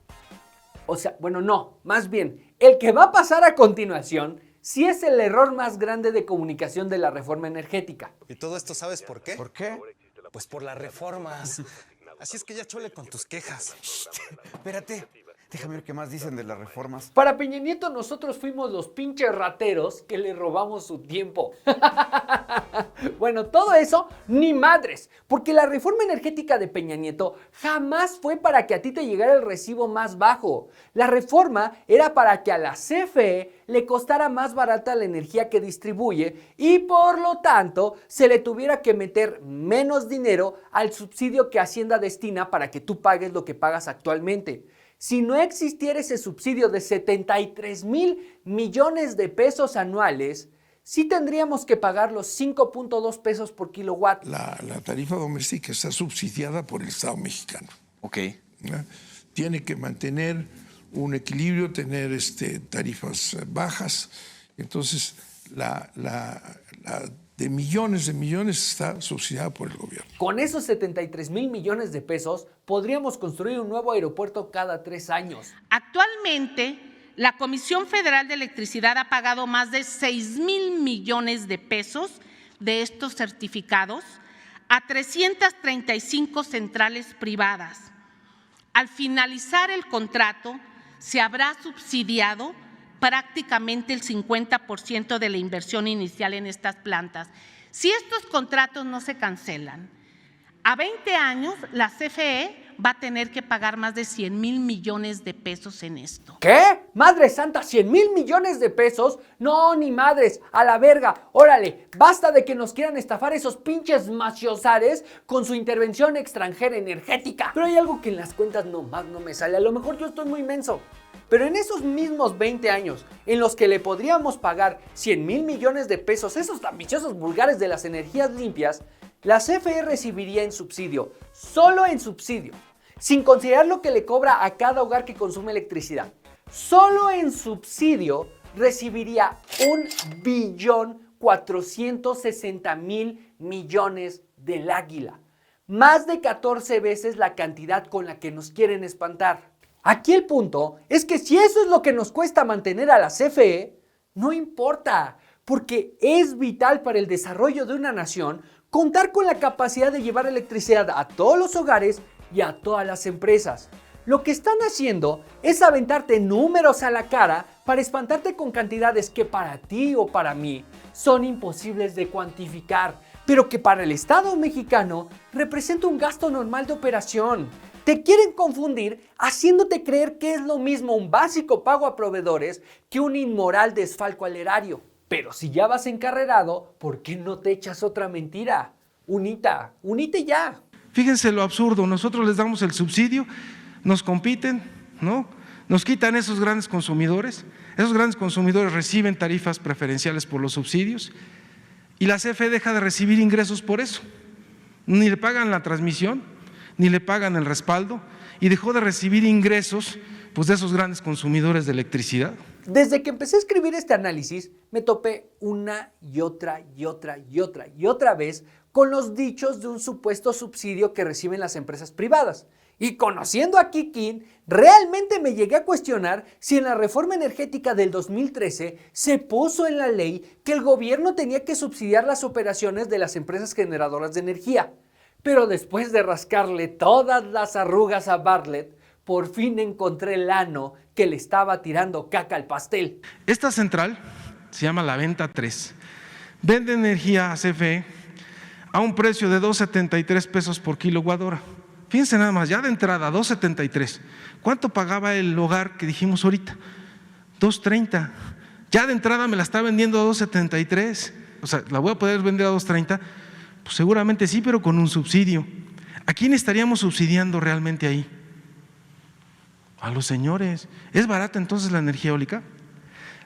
O sea, bueno, no, más bien, el que va a pasar a continuación sí es el error más grande de comunicación de la reforma energética. Y todo esto, ¿sabes por qué? ¿Por qué? Pues por las reformas. Así es que ya chole con tus quejas. Shh, espérate, Déjame ver qué más dicen de las reformas. Para Peña Nieto nosotros fuimos los pinches rateros que le robamos su tiempo. Bueno, todo eso ni madres, porque la reforma energética de Peña Nieto jamás fue para que a ti te llegara el recibo más bajo. La reforma era para que a la CFE le costara más barata la energía que distribuye y por lo tanto se le tuviera que meter menos dinero al subsidio que Hacienda destina para que tú pagues lo que pagas actualmente. Si no existiera ese subsidio de 73,000 millones de pesos anuales, sí tendríamos que pagar los 5.2 pesos por kilowatt. La tarifa doméstica está subsidiada por el Estado mexicano. Ok. Tiene que mantener un equilibrio, tener tarifas bajas. Entonces, la de millones está subsidiada por el gobierno. Con esos 73,000 millones de pesos, podríamos construir un nuevo aeropuerto cada 3 años. Actualmente, la Comisión Federal de Electricidad ha pagado más de 6,000 millones de pesos de estos certificados a 335 centrales privadas. Al finalizar el contrato, se habrá subsidiado prácticamente el 50% de la inversión inicial en estas plantas. Si estos contratos no se cancelan, a 20 años la CFE va a tener que pagar más de 100,000 millones de pesos en esto. ¿Qué? ¡Madre santa! ¿100,000 millones de pesos? No, ni madres, a la verga. Órale, basta de que nos quieran estafar esos pinches maciosares con su intervención extranjera energética. Pero hay algo que en las cuentas nomás no me sale. A lo mejor yo estoy muy menso. Pero en esos mismos 20 años en los que le podríamos pagar 100,000 millones de pesos, esos ambiciosos vulgares de las energías limpias, la CFE recibiría en subsidio, solo en subsidio, sin considerar lo que le cobra a cada hogar que consume electricidad, solo en subsidio recibiría 1.460.000 millones del Águila, más de 14 veces la cantidad con la que nos quieren espantar. Aquí el punto es que si eso es lo que nos cuesta mantener a la CFE, no importa, porque es vital para el desarrollo de una nación contar con la capacidad de llevar electricidad a todos los hogares y a todas las empresas. Lo que están haciendo es aventarte números a la cara para espantarte con cantidades que para ti o para mí son imposibles de cuantificar, pero que para el Estado mexicano representa un gasto normal de operación. Te quieren confundir haciéndote creer que es lo mismo un básico pago a proveedores que un inmoral desfalco al erario. Pero si ya vas encarrerado, ¿por qué no te echas otra mentira? Unite ya. Fíjense lo absurdo, nosotros les damos el subsidio, nos compiten, ¿no? Nos quitan esos grandes consumidores reciben tarifas preferenciales por los subsidios y la CFE deja de recibir ingresos por eso. Ni le pagan la transmisión, ni le pagan el respaldo y dejó de recibir ingresos pues, de esos grandes consumidores de electricidad. Desde que empecé a escribir este análisis, me topé una y otra vez con los dichos de un supuesto subsidio que reciben las empresas privadas. Y conociendo a Kikín, realmente me llegué a cuestionar si en la reforma energética del 2013 se puso en la ley que el gobierno tenía que subsidiar las operaciones de las empresas generadoras de energía. Pero después de rascarle todas las arrugas a Bartlett, por fin encontré el ano que le estaba tirando caca al pastel. Esta central se llama La Venta 3. Vende energía a CFE a un precio de 2.73 pesos por kilowatt hora. Fíjense nada más, ya de entrada, 2.73. ¿Cuánto pagaba el hogar que dijimos ahorita? 2.30. Ya de entrada me la está vendiendo a 2.73. O sea, ¿la voy a poder vender a 2.30? Pues seguramente sí, pero con un subsidio. ¿A quién estaríamos subsidiando realmente ahí? A los señores. ¿Es barata entonces la energía eólica?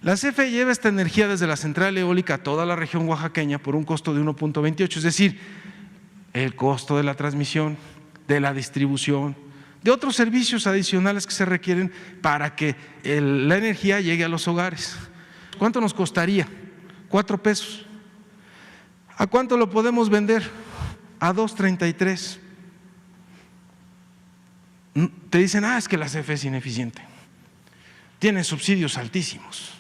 La CFE lleva esta energía desde la central eólica a toda la región oaxaqueña por un costo de 1.28, es decir, el costo de la transmisión, de la distribución, de otros servicios adicionales que se requieren para que la energía llegue a los hogares. ¿Cuánto nos costaría? 4 pesos. ¿A cuánto lo podemos vender? A 2.33. Te dicen, es que la CFE es ineficiente. Tiene subsidios altísimos.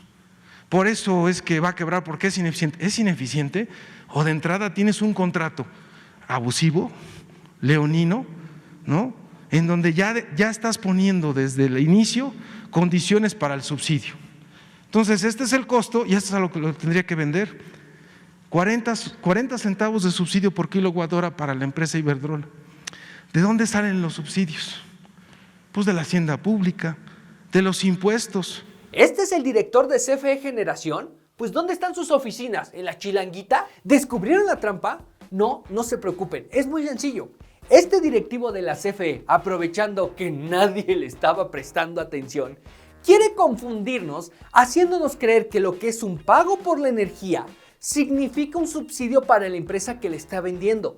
Por eso es que va a quebrar, porque es ineficiente. ¿Es ineficiente? O de entrada tienes un contrato abusivo, leonino, ¿no? en donde ya estás poniendo desde el inicio condiciones para el subsidio. Entonces, este es el costo y esto es a lo que lo tendría que vender. 40 centavos de subsidio por kilowatt hora para la empresa Iberdrola. ¿De dónde salen los subsidios? Pues de la hacienda pública, de los impuestos. ¿Este es el director de CFE Generación? Pues ¿dónde están sus oficinas? ¿En la Chilanguita? ¿Descubrieron la trampa? No, no se preocupen, es muy sencillo. Este directivo de la CFE, aprovechando que nadie le estaba prestando atención, quiere confundirnos haciéndonos creer que lo que es un pago por la energía significa un subsidio para la empresa que le está vendiendo.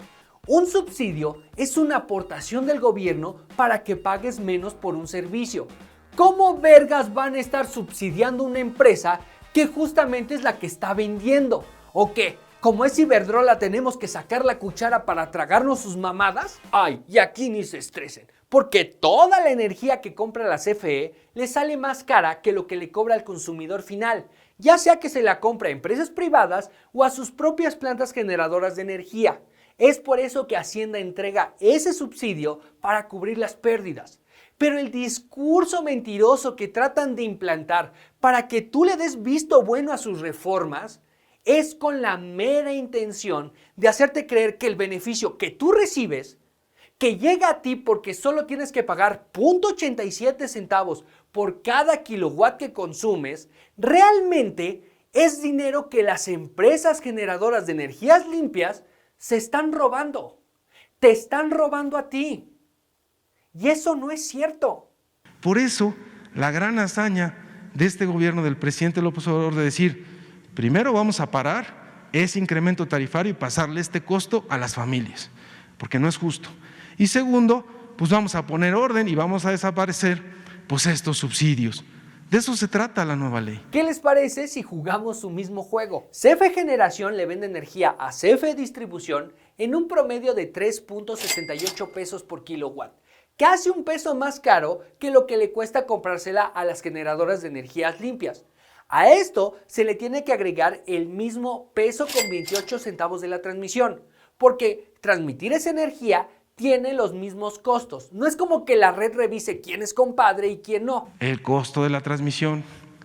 Un subsidio es una aportación del gobierno para que pagues menos por un servicio. ¿Cómo vergas van a estar subsidiando una empresa que justamente es la que está vendiendo? ¿O qué? ¿Como es Iberdrola tenemos que sacar la cuchara para tragarnos sus mamadas? Ay, y aquí ni se estresen, porque toda la energía que compra la CFE le sale más cara que lo que le cobra al consumidor final, ya sea que se la compra a empresas privadas o a sus propias plantas generadoras de energía. Es por eso que Hacienda entrega ese subsidio para cubrir las pérdidas. Pero el discurso mentiroso que tratan de implantar para que tú le des visto bueno a sus reformas es con la mera intención de hacerte creer que el beneficio que tú recibes, que llega a ti porque solo tienes que pagar 0.87 centavos por cada kilowatt que consumes, realmente es dinero que las empresas generadoras de energías limpias se están robando. Te están robando a ti. Y eso no es cierto. Por eso, la gran hazaña de este gobierno del presidente López Obrador de decir, primero vamos a parar ese incremento tarifario y pasarle este costo a las familias, porque no es justo. Y segundo, pues vamos a poner orden y vamos a desaparecer pues estos subsidios. De eso se trata la nueva ley. ¿Qué les parece si jugamos su mismo juego? CFE Generación le vende energía a CFE Distribución en un promedio de 3.68 pesos por kilowatt. Casi un peso más caro que lo que le cuesta comprársela a las generadoras de energías limpias. A esto se le tiene que agregar el mismo peso con 28 centavos de la transmisión, porque transmitir esa energía tiene los mismos costos. No es como que la red revise quién es compadre y quién no. El costo de la transmisión,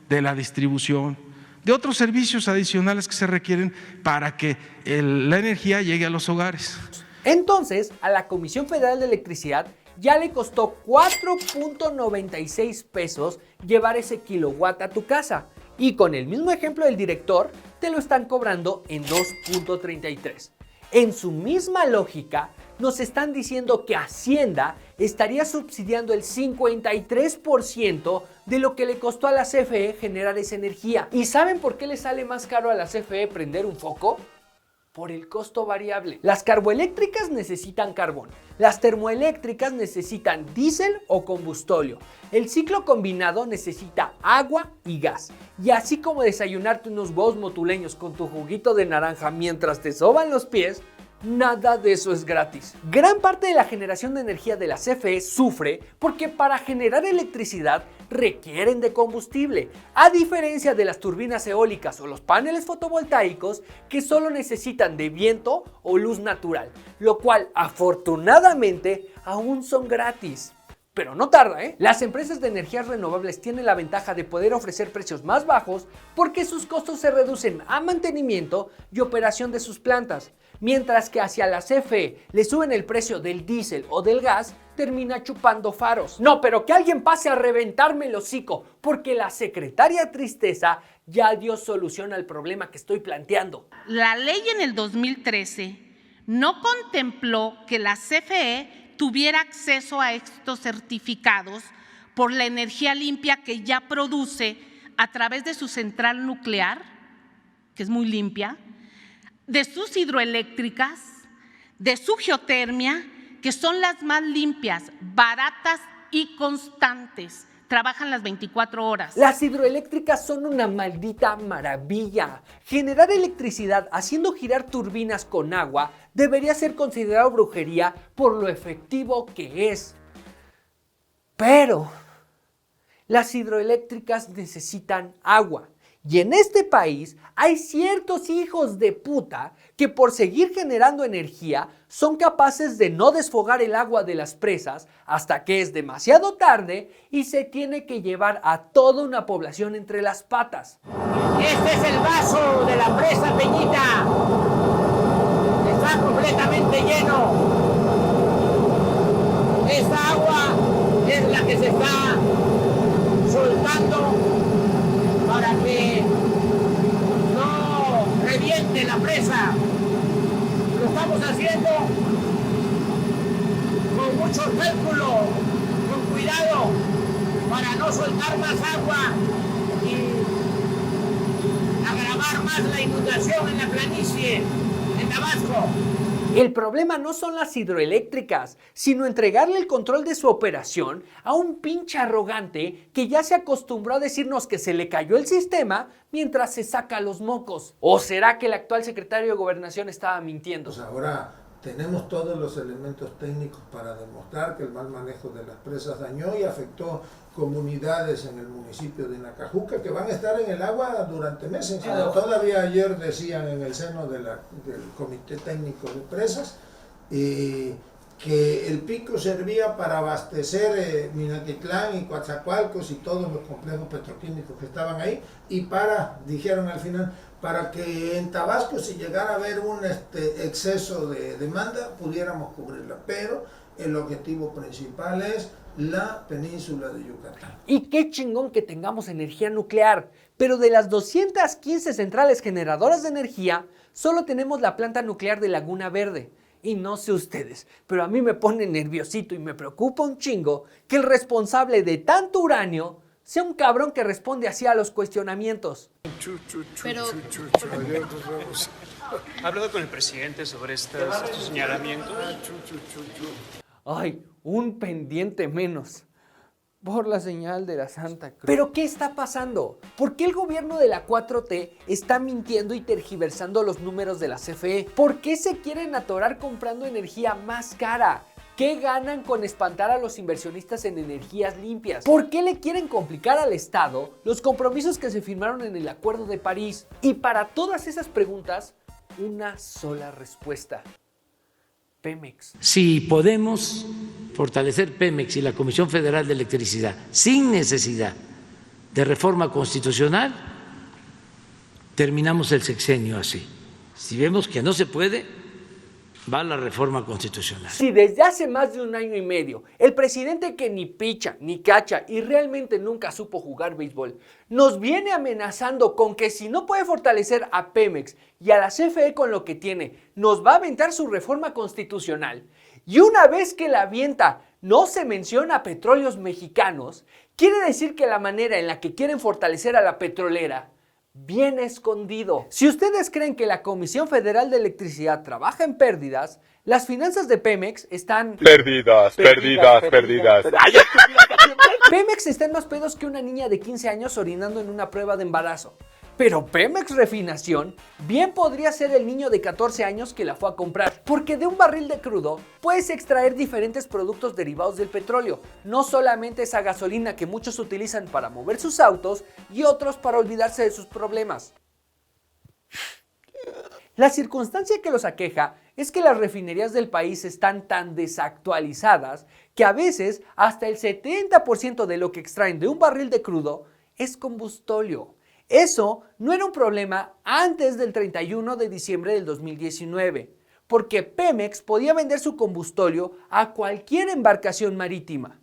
de la distribución, de otros servicios adicionales que se requieren para que la energía llegue a los hogares. Entonces, a la Comisión Federal de Electricidad ya le costó 4.96 pesos llevar ese kilowatt a tu casa. Y con el mismo ejemplo del director, te lo están cobrando en 2.33. En su misma lógica, nos están diciendo que Hacienda estaría subsidiando el 53% de lo que le costó a la CFE generar esa energía. ¿Y saben por qué le sale más caro a la CFE prender un foco? Por el costo variable. Las carboeléctricas necesitan carbón, las termoeléctricas necesitan diésel o combustóleo, el ciclo combinado necesita agua y gas. Y así como desayunarte unos huevos motuleños con tu juguito de naranja mientras te soban los pies, nada de eso es gratis. Gran parte de la generación de energía de la CFE sufre porque para generar electricidad requieren de combustible, a diferencia de las turbinas eólicas o los paneles fotovoltaicos que solo necesitan de viento o luz natural, lo cual afortunadamente aún son gratis. Pero no tarda, ¿eh? Las empresas de energías renovables tienen la ventaja de poder ofrecer precios más bajos porque sus costos se reducen a mantenimiento y operación de sus plantas, mientras que hacia la CFE le suben el precio del diésel o del gas, termina chupando faros. No, pero que alguien pase a reventarme el hocico, porque la secretaria Tristeza ya dio solución al problema que estoy planteando. La ley en el 2013 no contempló que la CFE tuviera acceso a estos certificados por la energía limpia que ya produce a través de su central nuclear, que es muy limpia, de sus hidroeléctricas, de su geotermia, que son las más limpias, baratas y constantes. Trabajan las 24 horas. Las hidroeléctricas son una maldita maravilla. Generar electricidad haciendo girar turbinas con agua debería ser considerado brujería por lo efectivo que es. Pero las hidroeléctricas necesitan agua Y en este país hay ciertos hijos de puta que por seguir generando energía son capaces de no desfogar el agua de las presas hasta que es demasiado tarde y se tiene que llevar a toda una población entre las patas. Este es el vaso de la presa Peñita. Está completamente lleno. Esta agua es la que se está soltando para que no reviente la presa. Lo estamos haciendo con mucho cálculo, con cuidado, para no soltar más agua y agravar más la inundación en la planicie, en Tabasco. El problema no son las hidroeléctricas, sino entregarle el control de su operación a un pinche arrogante que ya se acostumbró a decirnos que se le cayó el sistema mientras se saca los mocos. ¿O será que el actual secretario de Gobernación estaba mintiendo? Pues ahora tenemos todos los elementos técnicos para demostrar que el mal manejo de las presas dañó y afectó comunidades en el municipio de Nacajuca que van a estar en el agua durante meses. Todavía ayer decían en el seno del Comité Técnico de Presas que el pico servía para abastecer Minatitlán y Coatzacoalcos y todos los complejos petroquímicos que estaban ahí y dijeron al final, para que en Tabasco si llegara a haber un exceso de demanda pudiéramos cubrirla, pero el objetivo principal es la península de Yucatán. Y qué chingón que tengamos energía nuclear, pero de las 215 centrales generadoras de energía, solo tenemos la planta nuclear de Laguna Verde. Y no sé ustedes, pero a mí me pone nerviosito y me preocupa un chingo que el responsable de tanto uranio sea un cabrón que responde así a los cuestionamientos. Pero... ¿Ha hablado con el presidente sobre estos señalamientos? Ay, un pendiente menos. Por la señal de la Santa Cruz. ¿Pero qué está pasando? ¿Por qué el gobierno de la 4T está mintiendo y tergiversando los números de la CFE? ¿Por qué se quieren atorar comprando energía más cara? ¿Qué ganan con espantar a los inversionistas en energías limpias? ¿Por qué le quieren complicar al Estado los compromisos que se firmaron en el Acuerdo de París? Y para todas esas preguntas, una sola respuesta. Pemex. Si podemos fortalecer Pemex y la Comisión Federal de Electricidad sin necesidad de reforma constitucional, terminamos el sexenio así. Si vemos que no se puede, va la reforma constitucional. Si desde hace más de un año y medio, el presidente que ni picha, ni cacha y realmente nunca supo jugar béisbol, nos viene amenazando con que si no puede fortalecer a Pemex y a la CFE con lo que tiene, nos va a aventar su reforma constitucional, y una vez que la avienta no se menciona a Petróleos Mexicanos, quiere decir que la manera en la que quieren fortalecer a la petrolera viene escondido. Si ustedes creen que la Comisión Federal de Electricidad trabaja en pérdidas, las finanzas de Pemex están... Perdidas. Pemex está en más pedos que una niña de 15 años orinando en una prueba de embarazo. Pero Pemex Refinación bien podría ser el niño de 14 años que la fue a comprar, porque de un barril de crudo puedes extraer diferentes productos derivados del petróleo, no solamente esa gasolina que muchos utilizan para mover sus autos y otros para olvidarse de sus problemas. La circunstancia que los aqueja es que las refinerías del país están tan desactualizadas que a veces hasta el 70% de lo que extraen de un barril de crudo es combustóleo. Eso no era un problema antes del 31 de diciembre del 2019, porque Pemex podía vender su combustóleo a cualquier embarcación marítima.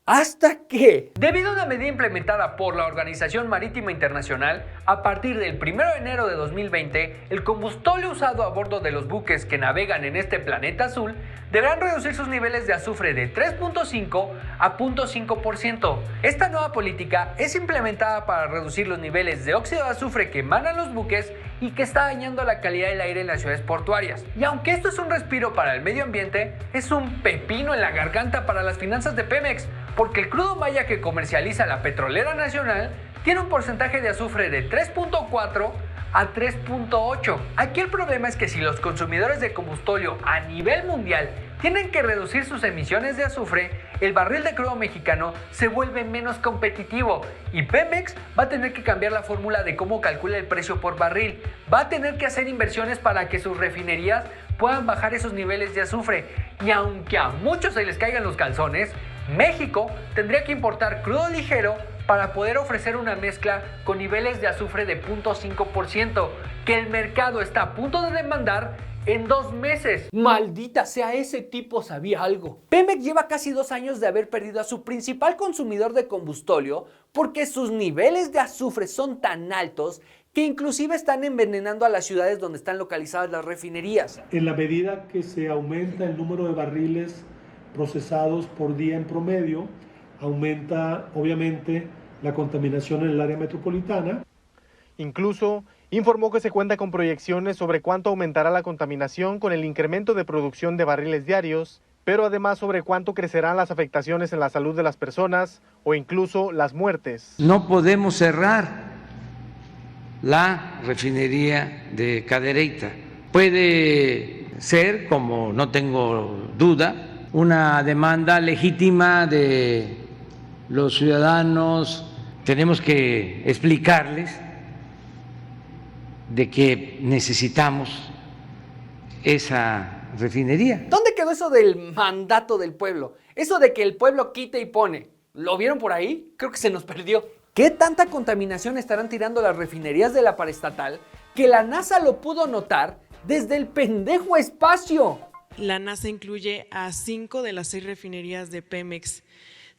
Hasta que, debido a una medida implementada por la Organización Marítima Internacional, a partir del 1 de enero de 2020, el combustóleo usado a bordo de los buques que navegan en este planeta azul deberán reducir sus niveles de azufre de 3.5 a 0.5%. Esta nueva política es implementada para reducir los niveles de óxido de azufre que emanan los buques y que está dañando la calidad del aire en las ciudades portuarias. Y aunque esto es un respiro para el medio ambiente, es un pepino en la garganta para las finanzas de Pemex, porque el crudo maya que comercializa la petrolera nacional tiene un porcentaje de azufre de 3.4 a 3.8. Aquí el problema es que si los consumidores de combustóleo a nivel mundial tienen que reducir sus emisiones de azufre, el barril de crudo mexicano se vuelve menos competitivo y Pemex va a tener que cambiar la fórmula de cómo calcula el precio por barril. Va a tener que hacer inversiones para que sus refinerías puedan bajar esos niveles de azufre. Y aunque a muchos se les caigan los calzones, México tendría que importar crudo ligero para poder ofrecer una mezcla con niveles de azufre de 0.5% que el mercado está a punto de demandar en 2 meses. Maldita sea, ese tipo sabía algo. Pemex lleva casi 2 años de haber perdido a su principal consumidor de combustóleo porque sus niveles de azufre son tan altos que inclusive están envenenando a las ciudades donde están localizadas las refinerías. En la medida que se aumenta el número de barriles procesados por día en promedio, aumenta obviamente la contaminación en el área metropolitana. Incluso informó que se cuenta con proyecciones sobre cuánto aumentará la contaminación con el incremento de producción de barriles diarios, pero además sobre cuánto crecerán las afectaciones en la salud de las personas o incluso las muertes. No podemos cerrar la refinería de Cadereyta. Puede ser, como no tengo duda, una demanda legítima de los ciudadanos. Tenemos que explicarles de que necesitamos esa refinería. ¿Dónde quedó eso del mandato del pueblo? Eso de que el pueblo quite y pone. ¿Lo vieron por ahí? Creo que se nos perdió. ¿Qué tanta contaminación estarán tirando las refinerías de la paraestatal que la NASA lo pudo notar desde el pendejo espacio? La NASA incluye a 5 de las 6 refinerías de Pemex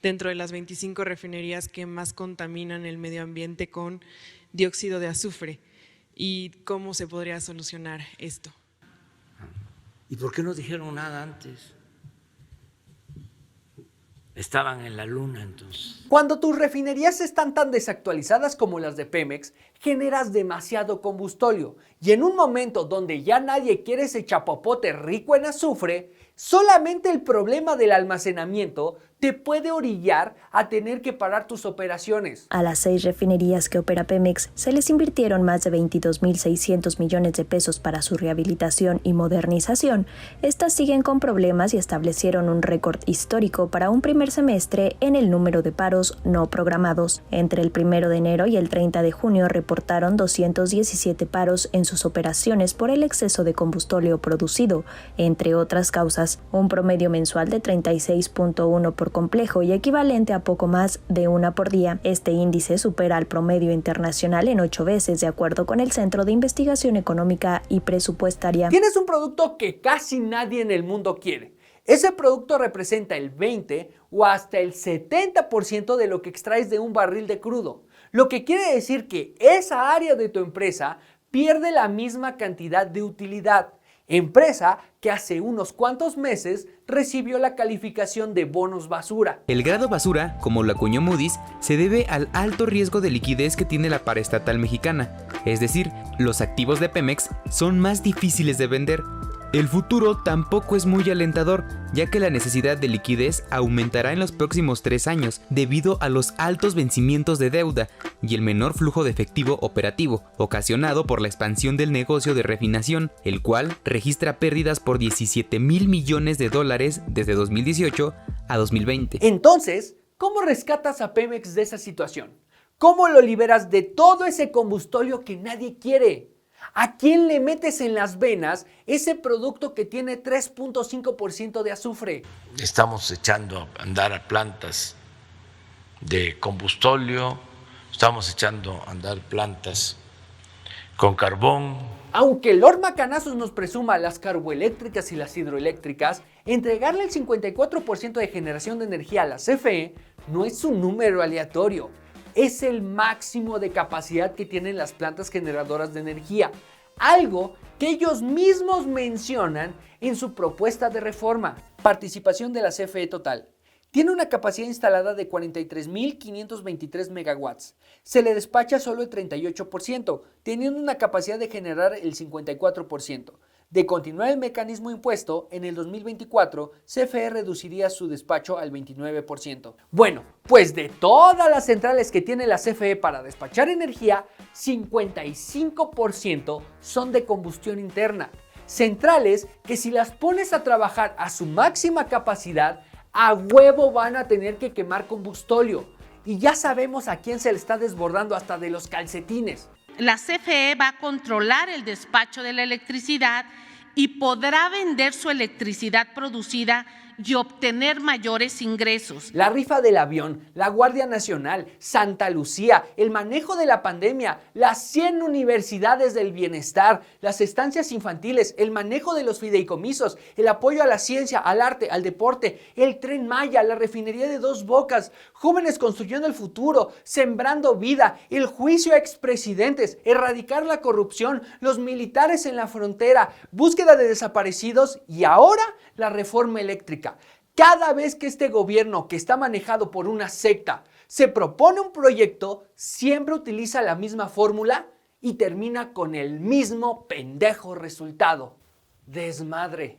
dentro de las 25 refinerías que más contaminan el medio ambiente con dióxido de azufre. ¿Y cómo se podría solucionar esto? ¿Y por qué no dijeron nada antes? Estaban en la luna entonces. Cuando tus refinerías están tan desactualizadas como las de Pemex, generas demasiado combustóleo. Y en un momento donde ya nadie quiere ese chapopote rico en azufre, solamente el problema del almacenamiento te puede orillar a tener que parar tus operaciones. A las 6 refinerías que opera Pemex se les invirtieron más de 22.600 millones de pesos para su rehabilitación y modernización. Estas siguen con problemas y establecieron un récord histórico para un primer semestre en el número de paros no programados. Entre el 1 de enero y el 30 de junio reportaron 217 paros en sus operaciones por el exceso de combustóleo producido, entre otras causas. Un promedio mensual de 36.1 por complejo y equivalente a poco más de 1 por día. Este índice supera al promedio internacional en 8 veces, de acuerdo con el Centro de Investigación Económica y Presupuestaria. Tienes un producto que casi nadie en el mundo quiere. Ese producto representa el 20 o hasta el 70% de lo que extraes de un barril de crudo, lo que quiere decir que esa área de tu empresa pierde la misma cantidad de utilidad. Empresa que hace unos cuantos meses recibió la calificación de bonos basura. El grado basura, como lo acuñó Moody's, se debe al alto riesgo de liquidez que tiene la paraestatal mexicana. Es decir, los activos de Pemex son más difíciles de vender. El futuro tampoco es muy alentador, ya que la necesidad de liquidez aumentará en los próximos 3 años debido a los altos vencimientos de deuda y el menor flujo de efectivo operativo, ocasionado por la expansión del negocio de refinación, el cual registra pérdidas por 17,000 millones de dólares desde 2018 a 2020. Entonces, ¿cómo rescatas a Pemex de esa situación? ¿Cómo lo liberas de todo ese combustóleo que nadie quiere? ¿A quién le metes en las venas ese producto que tiene 3.5% de azufre? Estamos echando a andar a plantas de combustóleo, estamos echando a andar plantas con carbón. Aunque Lord Macanazos nos presuma las carboeléctricas y las hidroeléctricas, entregarle el 54% de generación de energía a la CFE no es un número aleatorio. Es el máximo de capacidad que tienen las plantas generadoras de energía, algo que ellos mismos mencionan en su propuesta de reforma. Participación de la CFE total. Tiene una capacidad instalada de 43.523 megawatts. Se le despacha solo el 38%, teniendo una capacidad de generar el 54%. De continuar el mecanismo impuesto, en el 2024, CFE reduciría su despacho al 29%. Bueno, pues de todas las centrales que tiene la CFE para despachar energía, 55% son de combustión interna. Centrales que si las pones a trabajar a su máxima capacidad, A huevo van a tener que quemar combustóleo. Y ya sabemos a quién se le está desbordando hasta de los calcetines. La CFE va a controlar el despacho de la electricidad y podrá vender su electricidad producida y obtener mayores ingresos. La rifa del avión, la Guardia Nacional, Santa Lucía, el manejo de la pandemia, las 100 universidades del bienestar, las estancias infantiles, el manejo de los fideicomisos, el apoyo a la ciencia, al arte, al deporte, el Tren Maya, la refinería de Dos Bocas, jóvenes construyendo el futuro, sembrando vida, el juicio a expresidentes, erradicar la corrupción, los militares en la frontera, búsqueda de desaparecidos y ahora la reforma eléctrica. Cada vez que este gobierno, que está manejado por una secta, se propone un proyecto, siempre utiliza la misma fórmula y termina con el mismo pendejo resultado: desmadre.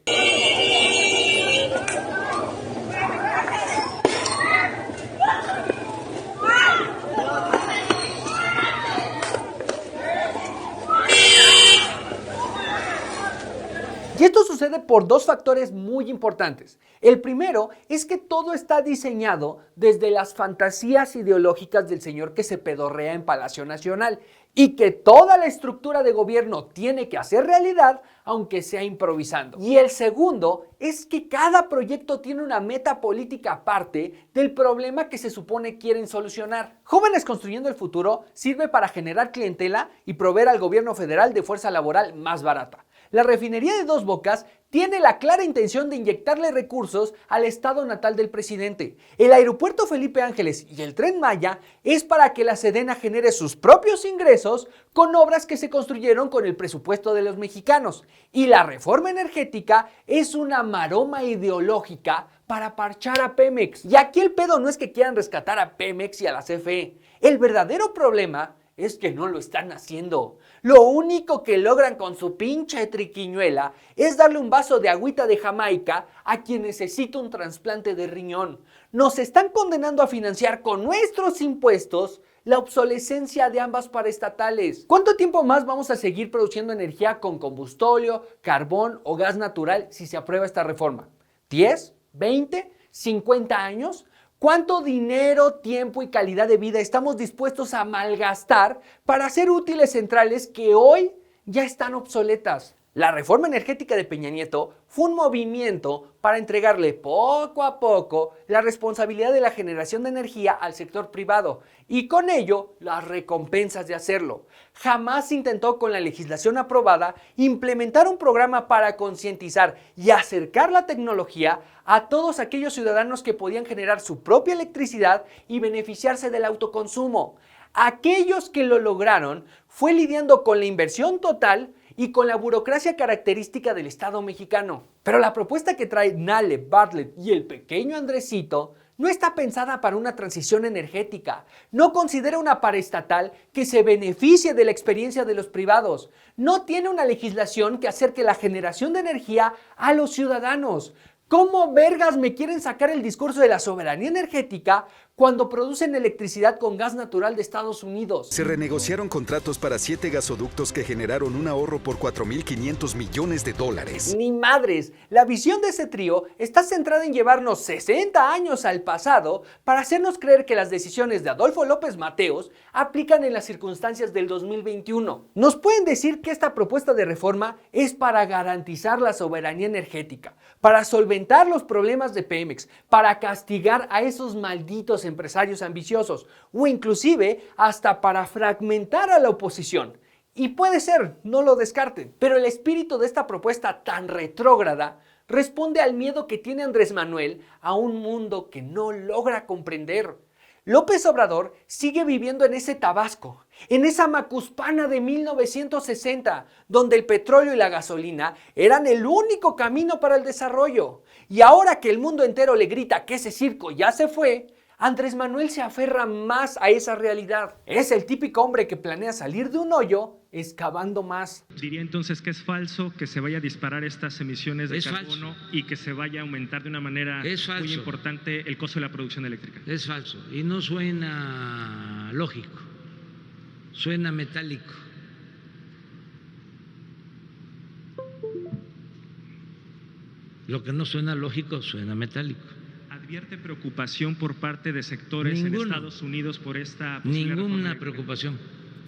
Y esto sucede por dos factores muy importantes. El primero es que todo está diseñado desde las fantasías ideológicas del señor que se pedorrea en Palacio Nacional y que toda la estructura de gobierno tiene que hacer realidad, aunque sea improvisando. Y el segundo es que cada proyecto tiene una meta política aparte del problema que se supone quieren solucionar. Jóvenes Construyendo el Futuro sirve para generar clientela y proveer al gobierno federal de fuerza laboral más barata. La refinería de Dos Bocas tiene la clara intención de inyectarle recursos al estado natal del presidente. El aeropuerto Felipe Ángeles y el Tren Maya es para que la Sedena genere sus propios ingresos con obras que se construyeron con el presupuesto de los mexicanos. Y la reforma energética es una maroma ideológica para parchar a Pemex. Y aquí el pedo no es que quieran rescatar a Pemex y a la CFE. El verdadero problema es que no lo están haciendo. Lo único que logran con su pinche triquiñuela es darle un vaso de agüita de Jamaica a quien necesita un trasplante de riñón. Nos están condenando a financiar con nuestros impuestos la obsolescencia de ambas paraestatales. ¿Cuánto tiempo más vamos a seguir produciendo energía con combustóleo, carbón o gas natural si se aprueba esta reforma? ¿10? ¿20? ¿50 años? ¿Cuánto dinero, tiempo y calidad de vida estamos dispuestos a malgastar para hacer útiles centrales que hoy ya están obsoletas? La reforma energética de Peña Nieto fue un movimiento para entregarle poco a poco la responsabilidad de la generación de energía al sector privado y con ello las recompensas de hacerlo. Jamás intentó con la legislación aprobada implementar un programa para concientizar y acercar la tecnología a todos aquellos ciudadanos que podían generar su propia electricidad y beneficiarse del autoconsumo. Aquellos que lo lograron fue lidiando con la inversión total y con la burocracia característica del Estado mexicano. Pero la propuesta que trae Nale, Bartlett y el pequeño Andresito no está pensada para una transición energética. No considera una paraestatal que se beneficie de la experiencia de los privados. No tiene una legislación que acerque la generación de energía a los ciudadanos. ¿Cómo vergas me quieren sacar el discurso de la soberanía energética cuando producen electricidad con gas natural de Estados Unidos? Se renegociaron contratos para 7 gasoductos que generaron un ahorro por $4.500 millones. Ni madres, la visión de ese trío está centrada en llevarnos 60 años al pasado para hacernos creer que las decisiones de Adolfo López Mateos aplican en las circunstancias del 2021. Nos pueden decir que esta propuesta de reforma es para garantizar la soberanía energética, para solventar los problemas de Pemex, para castigar a esos malditos empresarios ambiciosos o inclusive hasta para fragmentar a la oposición. Y puede ser, no lo descarten, pero el espíritu de esta propuesta tan retrógrada responde al miedo que tiene Andrés Manuel a un mundo que no logra comprender. López Obrador sigue viviendo en ese Tabasco, en esa Macuspana de 1960, donde el petróleo y la gasolina eran el único camino para el desarrollo. Y ahora que el mundo entero le grita que ese circo ya se fue, Andrés Manuel se aferra más a esa realidad. Es el típico hombre que planea salir de un hoyo excavando más. Diría entonces que es falso que se vaya a disparar estas emisiones de carbono y que se vaya a aumentar de una manera muy importante el costo de la producción eléctrica. Es falso y no suena lógico, suena metálico. Lo que no suena lógico suena metálico. ¿Advierte preocupación por parte de sectores en Estados Unidos por esta posible reforma? Ninguna preocupación.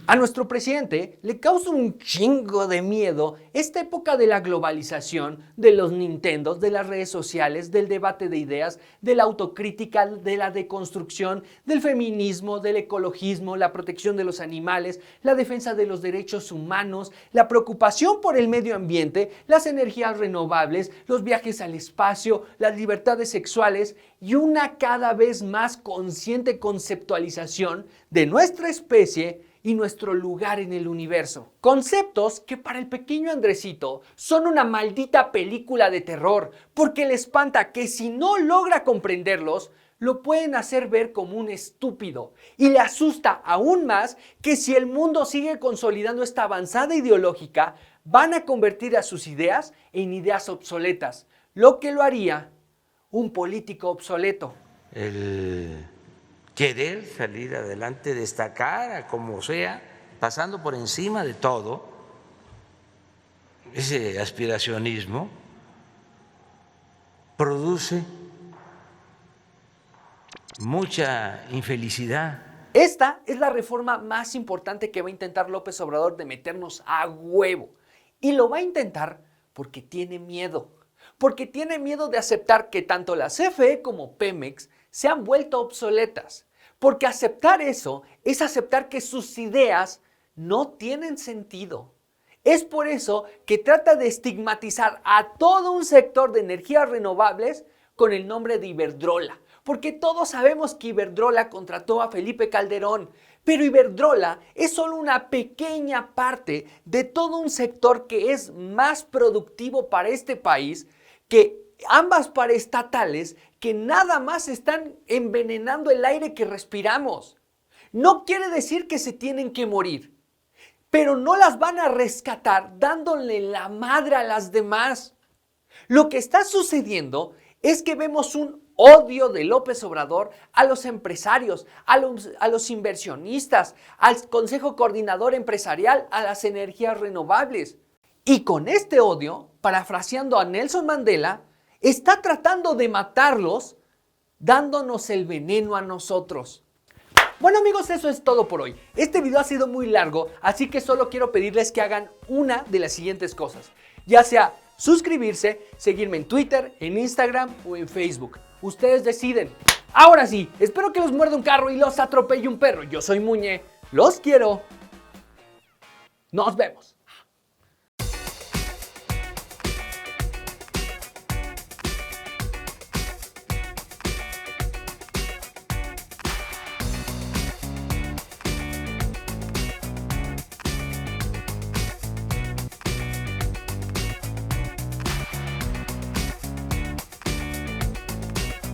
A nuestro presidente le causa un chingo de miedo esta época de la globalización, de los Nintendos, de las redes sociales, del debate de ideas, de la autocrítica, de la deconstrucción, del feminismo, del ecologismo, la protección de los animales, la defensa de los derechos humanos, la preocupación por el medio ambiente, las energías renovables, los viajes al espacio, las libertades sexuales y una cada vez más consciente conceptualización de nuestra especie y nuestro lugar en el universo. Conceptos que para el pequeño Andresito son una maldita película de terror, porque le espanta que si no logra comprenderlos, lo pueden hacer ver como un estúpido. Y le asusta aún más que si el mundo sigue consolidando esta avanzada ideológica, van a convertir a sus ideas en ideas obsoletas, lo que lo haría un político obsoleto. Querer salir adelante, destacar a como sea, pasando por encima de todo, ese aspiracionismo produce mucha infelicidad. Esta es la reforma más importante que va a intentar López Obrador de meternos a huevo. Y lo va a intentar porque tiene miedo. Porque tiene miedo de aceptar que tanto la CFE como Pemex se han vuelto obsoletas. Porque aceptar eso es aceptar que sus ideas no tienen sentido. Es por eso que trata de estigmatizar a todo un sector de energías renovables con el nombre de Iberdrola. Porque todos sabemos que Iberdrola contrató a Felipe Calderón, pero Iberdrola es solo una pequeña parte de todo un sector que es más productivo para este país que ambas paraestatales que nada más están envenenando el aire que respiramos. No quiere decir que se tienen que morir, pero no las van a rescatar dándole la madre a las demás. Lo que está sucediendo es que vemos un odio de López Obrador a los empresarios, a los inversionistas, al Consejo Coordinador Empresarial, a las energías renovables. Y con este odio, parafraseando a Nelson Mandela, está tratando de matarlos dándonos el veneno a nosotros. Bueno amigos, eso es todo por hoy. Este video ha sido muy largo, así que solo quiero pedirles que hagan una de las siguientes cosas. Ya sea suscribirse, seguirme en Twitter, en Instagram o en Facebook. Ustedes deciden. Ahora sí, espero que los muerda un carro y los atropelle un perro. Yo soy Muñe, los quiero. Nos vemos.